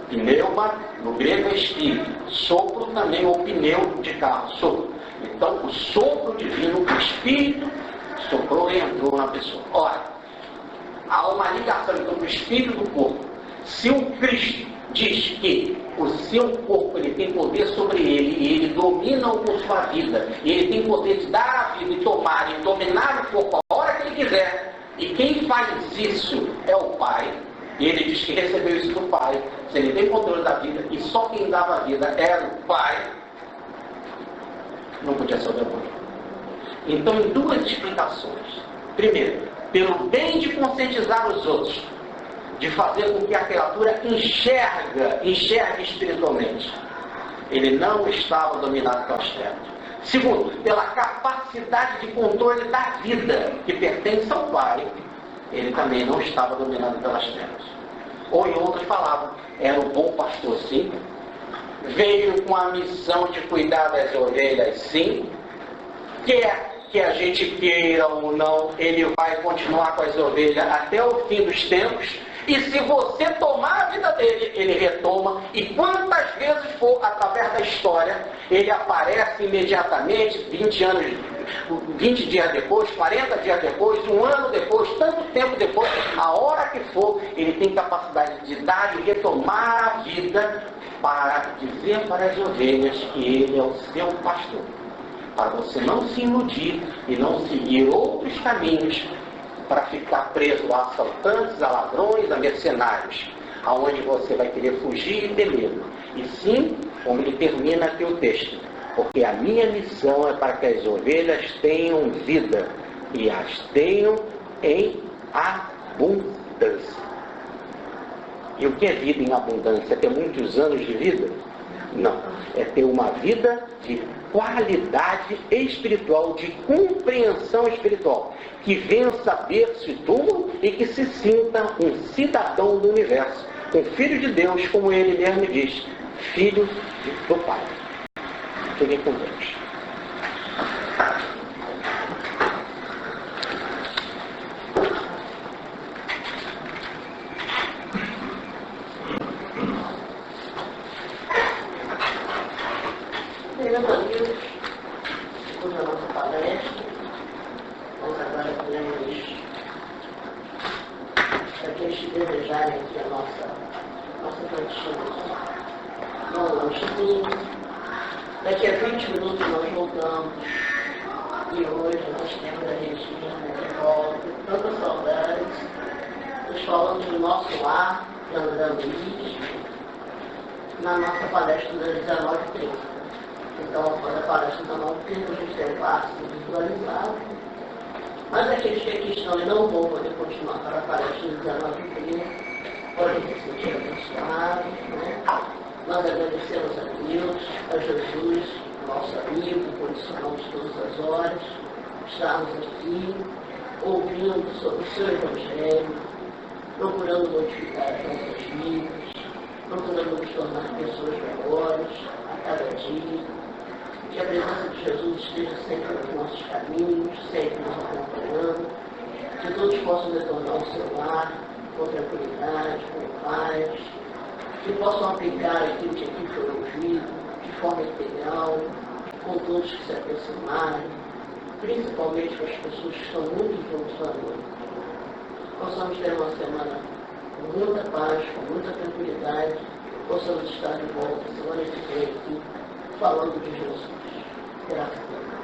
Pneuma, no grego é espírito. Sopro também, ou pneu de carro, sopro. Então o sopro divino, o espírito, soprou e entrou na pessoa. Ora, há uma ligação então do espírito do corpo. Se o Cristo diz que o seu corpo ele tem poder sobre ele, e ele domina-o com sua vida, e ele tem poder de dar a vida e tomar e dominar o corpo a hora que ele quiser, e quem faz isso é o Pai, e ele diz que recebeu isso do Pai. Se ele tem controle da vida, e só quem dava a vida era o Pai, não podia ser o demônio. Então, em duas explicações. Primeiro, pelo bem de conscientizar os outros, de fazer com que a criatura enxergue espiritualmente. Ele não estava dominado pelas trevas. Segundo, pela capacidade de controle da vida que pertence ao Pai, ele também não estava dominado pelas trevas. Ou, em outras palavras, era o bom pastor, sim. Veio com a missão de cuidar das ovelhas, sim. Quer que a gente queira ou não, ele vai continuar com as ovelhas até o fim dos tempos. E se você tomar a vida dele, ele retoma. E quantas vezes for através da história, ele aparece imediatamente, 20 dias depois, 40 dias depois, um ano depois, tanto tempo depois, a hora que for, ele tem capacidade de dar e retomar a vida para dizer para as ovelhas que ele é o seu pastor. Para você não se iludir e não seguir outros caminhos para ficar preso a assaltantes, a ladrões, a mercenários, aonde você vai querer fugir e ter medo. E sim, como ele termina aqui o texto, porque a minha missão é para que as ovelhas tenham vida e as tenham em abundância. E o que é vida em abundância? É ter muitos anos de vida? Não. É ter uma vida de qualidade espiritual, de compreensão espiritual, que vença berço e túmulo e que se sinta um cidadão do universo, um filho de Deus, como ele mesmo diz, filho do Pai. Fiquem com Deus. Meus amigos, depois da nossa palestra, nós agora podemos, para aqueles que desejarem aqui a nossa cantina, no lanchinho. Daqui a 20 minutos nós voltamos. E hoje nós temos a Regina de volta, tantas saudades, nos falando do nosso lar, da André Luiz, na nossa palestra das 19h30. Então, quando a palestra da 19h30, a gente tem um passo visualizado. Mas aqueles que aqui estão e não vão poder continuar para a palestra das 19h30, podem se sentir abençoados, né? Nós agradecemos a Deus, a Jesus, nosso amigo, condicional de todas as horas, estarmos aqui, ouvindo sobre o seu Evangelho, procurando modificar as nossas vidas, procurando nos tornar pessoas melhores a cada dia. Que a presença de Jesus esteja sempre nos nossos caminhos, sempre nos acompanhando, que todos possam retornar ao seu lar com tranquilidade, com paz, que possam aplicar aquilo que aqui foi ouvido de forma integral, com todos que se aproximarem, principalmente com as pessoas que estão muito juntos à noite. Possamos ter uma semana com muita paz, com muita tranquilidade, possamos estar de volta semana que vem aqui, falando de Jesus. Graças a Deus.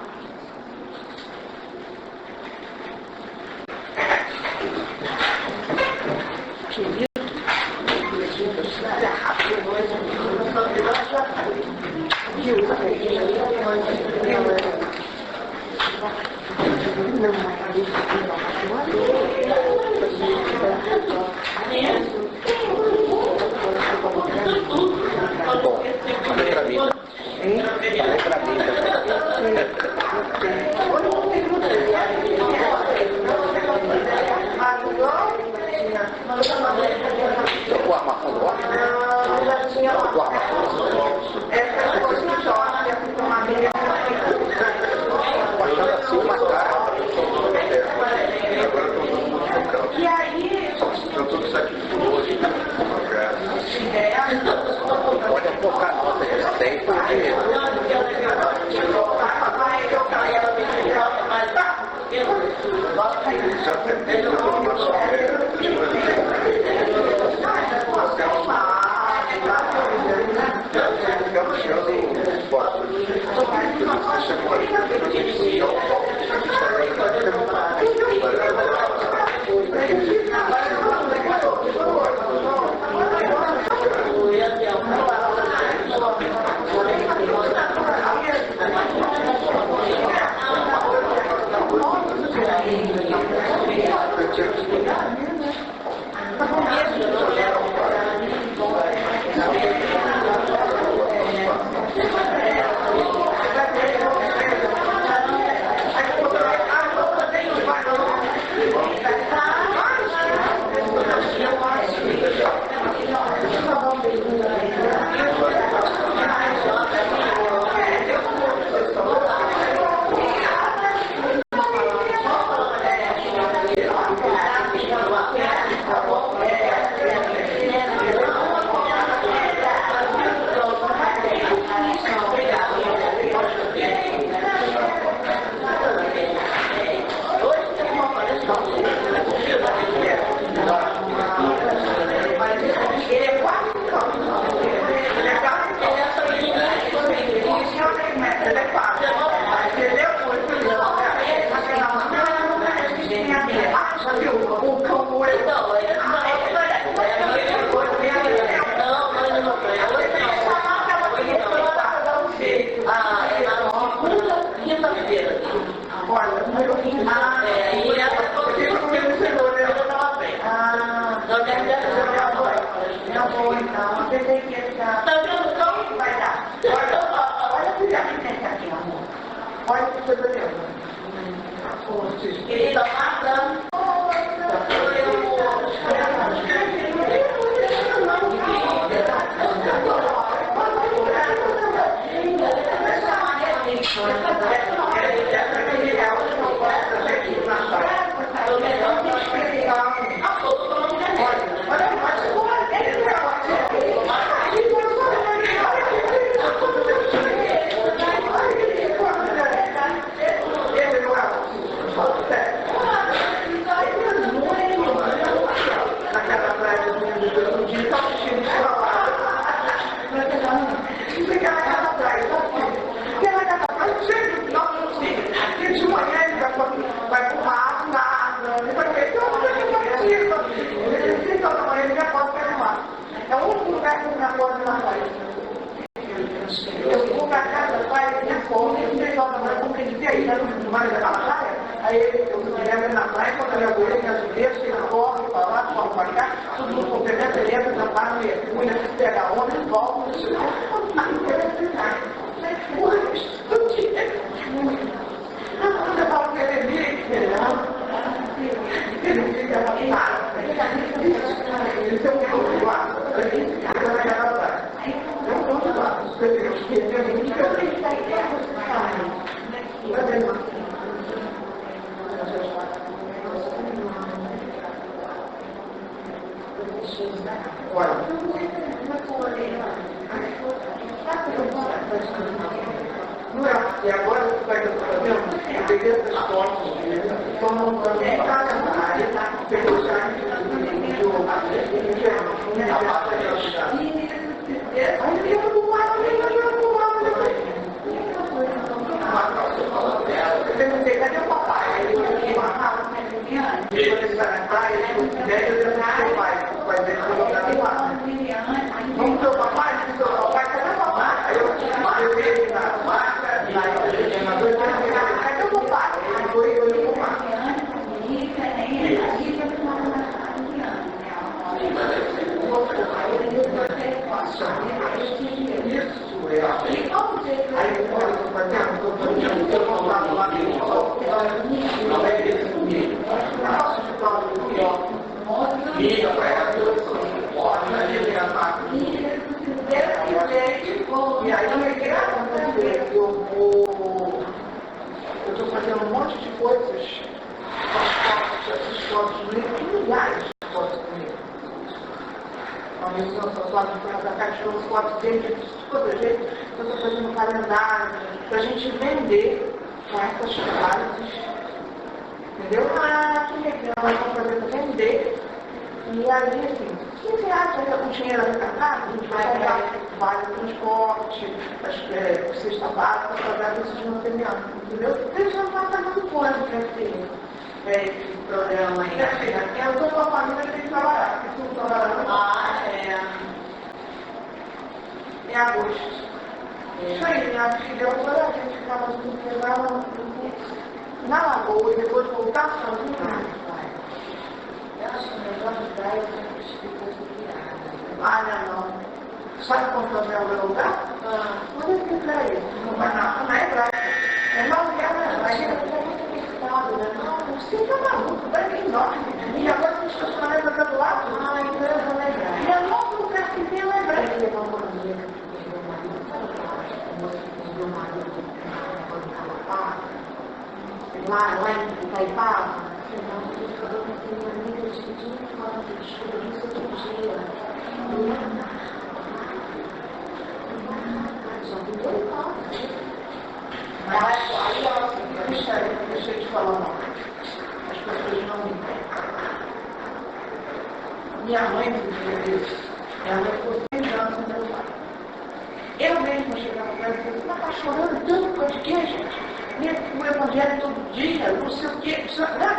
Tá bom, então. Eu pensei que ia ficar. Tá vendo então que vai dar? Olha a filha que tem aqui, amor. Olha que coisa linda. Querida, Marta. Aí eu me lembro na praia, quando eu olhei nas vezes, que na corre, para lá, para cá, todo mundo complementa, ele entra na praia, mergulha, pega a onda e volta, não sei o que. Quando eu falo que ele é ele fica lá, ele tem um pouco lá, ele fica naquela praia. Eu não estou lá, e agora o que vai estar fazendo? Eu peguei essas fotos, estou montando uma área, pegou o charme aí eu do lado, eu perguntei, cadê o papai? Aí eu fiquei amarrado, quando ele está na praia, eu vai ver que eu vou dar lá. Vamos ter o papai? Cadê o papai? Aí eu vi na marca, cadê o papai? Ele foi o papai. Isso é assim. Aí eu estou fazendo, eu vou lá no lado do sol, não é esse comigo. Nossa, de prova do pior. Liga para ela, pode, na gente gravar. E aí eu me gravo, eu estou fazendo um monte de coisas com essas fotos no livro, milhares de fotos comigo. A minha só da caixa de fotos dele, de todo jeito, eu estou fazendo um calendário para a gente vender com essas frases. Entendeu? Ah, que legal, nós vamos fazer para vender. E aí, assim, se você acha que com dinheiro arrecadado, a gente vai pegar vale transporte, cesta básica para dar isso de mantenimento, entendeu? Porque eles não estão pagando quanto para esse programa aí. Eu estou com a família que tem que trabalhar, porque se não trabalhar, é agosto. Isso aí, minha filha, agora a gente ficava na lagoa e depois voltar sozinha. Eu acho que o melhor lugar é o que ficou virada. Não. Sabe quanto é o meu lugar? Quando eu fui pra ele, não vai na hebraica. É uma mulher na hebraica, é muito pesado, né? Não, você tá maluco, vai vir enorme. E agora tem estacionamento do lado? Então eu vou na hebraica. E é novo lugar que tem na hebraica. Ele levou uma amiga que perdeu o marido, sabe o moço que perdeu o marido quando estava lá em Itaipava? Ele falou que tem uma amiga de que fala que estuda isso outro dia. Já me deu conta. Mas aí ela assim, deixa eu te falar uma coisa. As pessoas não me entendem. Minha mãe me dizia isso. Minha mãe ficou 6 anos com meu pai. Eu mesma chegava para ela e disse, mas está chorando tanto por causa de quê, gente? O evangelho todo dia, não sei o quê, né?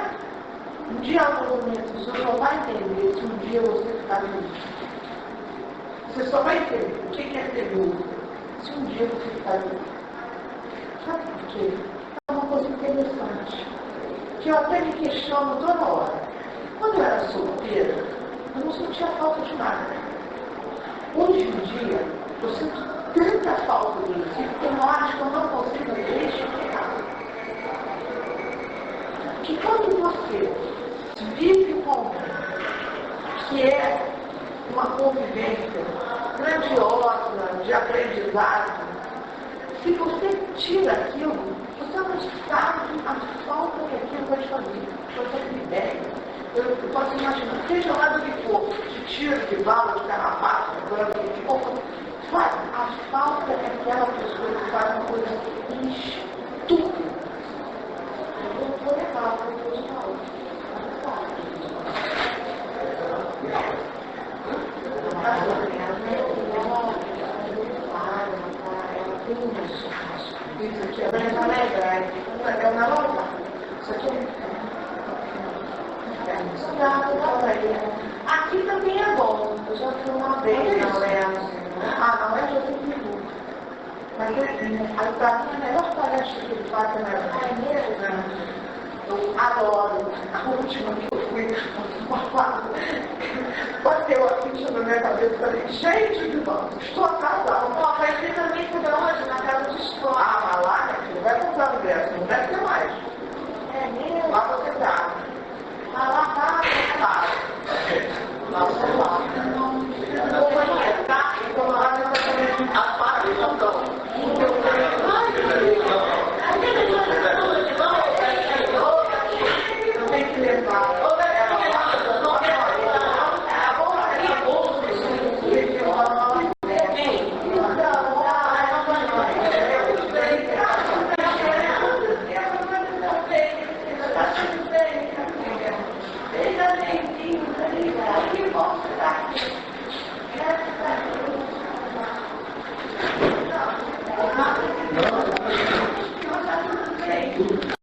Um dia ela falou para mim, você só vai entender se um dia você ficar feliz. Você só vai entender o que é ter dúvida se um dia você ficar feliz. Sabe por quê? É uma coisa interessante, que eu até me questiono toda hora. Quando eu era solteira, eu não sentia falta de nada. hoje em dia, eu sinto tanta falta disso, porque eu acho que eu não consigo explicar. Que quando você vive com alguém que é uma convivência grandiosa, de aprendizado, se você tira aquilo, você não sabe a falta que aquilo vai te fazer. Você tem ideia? Eu posso imaginar, seja lá do que for, de tiro, de bala, de carrapato, de que for, faz a falta é aquela pessoa que faz uma coisa estúpida. Eu não vou levar para o que eu falo. Isso aqui é bem alegre, é uma loja. Isso aqui aqui também é bom. Eu já fui uma vez na Leste. Na Leste eu sempre fui. Mas assim, para mim a melhor palestra que ele faz na Leste é mesmo. Eu adoro. A última que eu fui, bateu a ficha na minha cabeça e falei, gente, estou atrasada.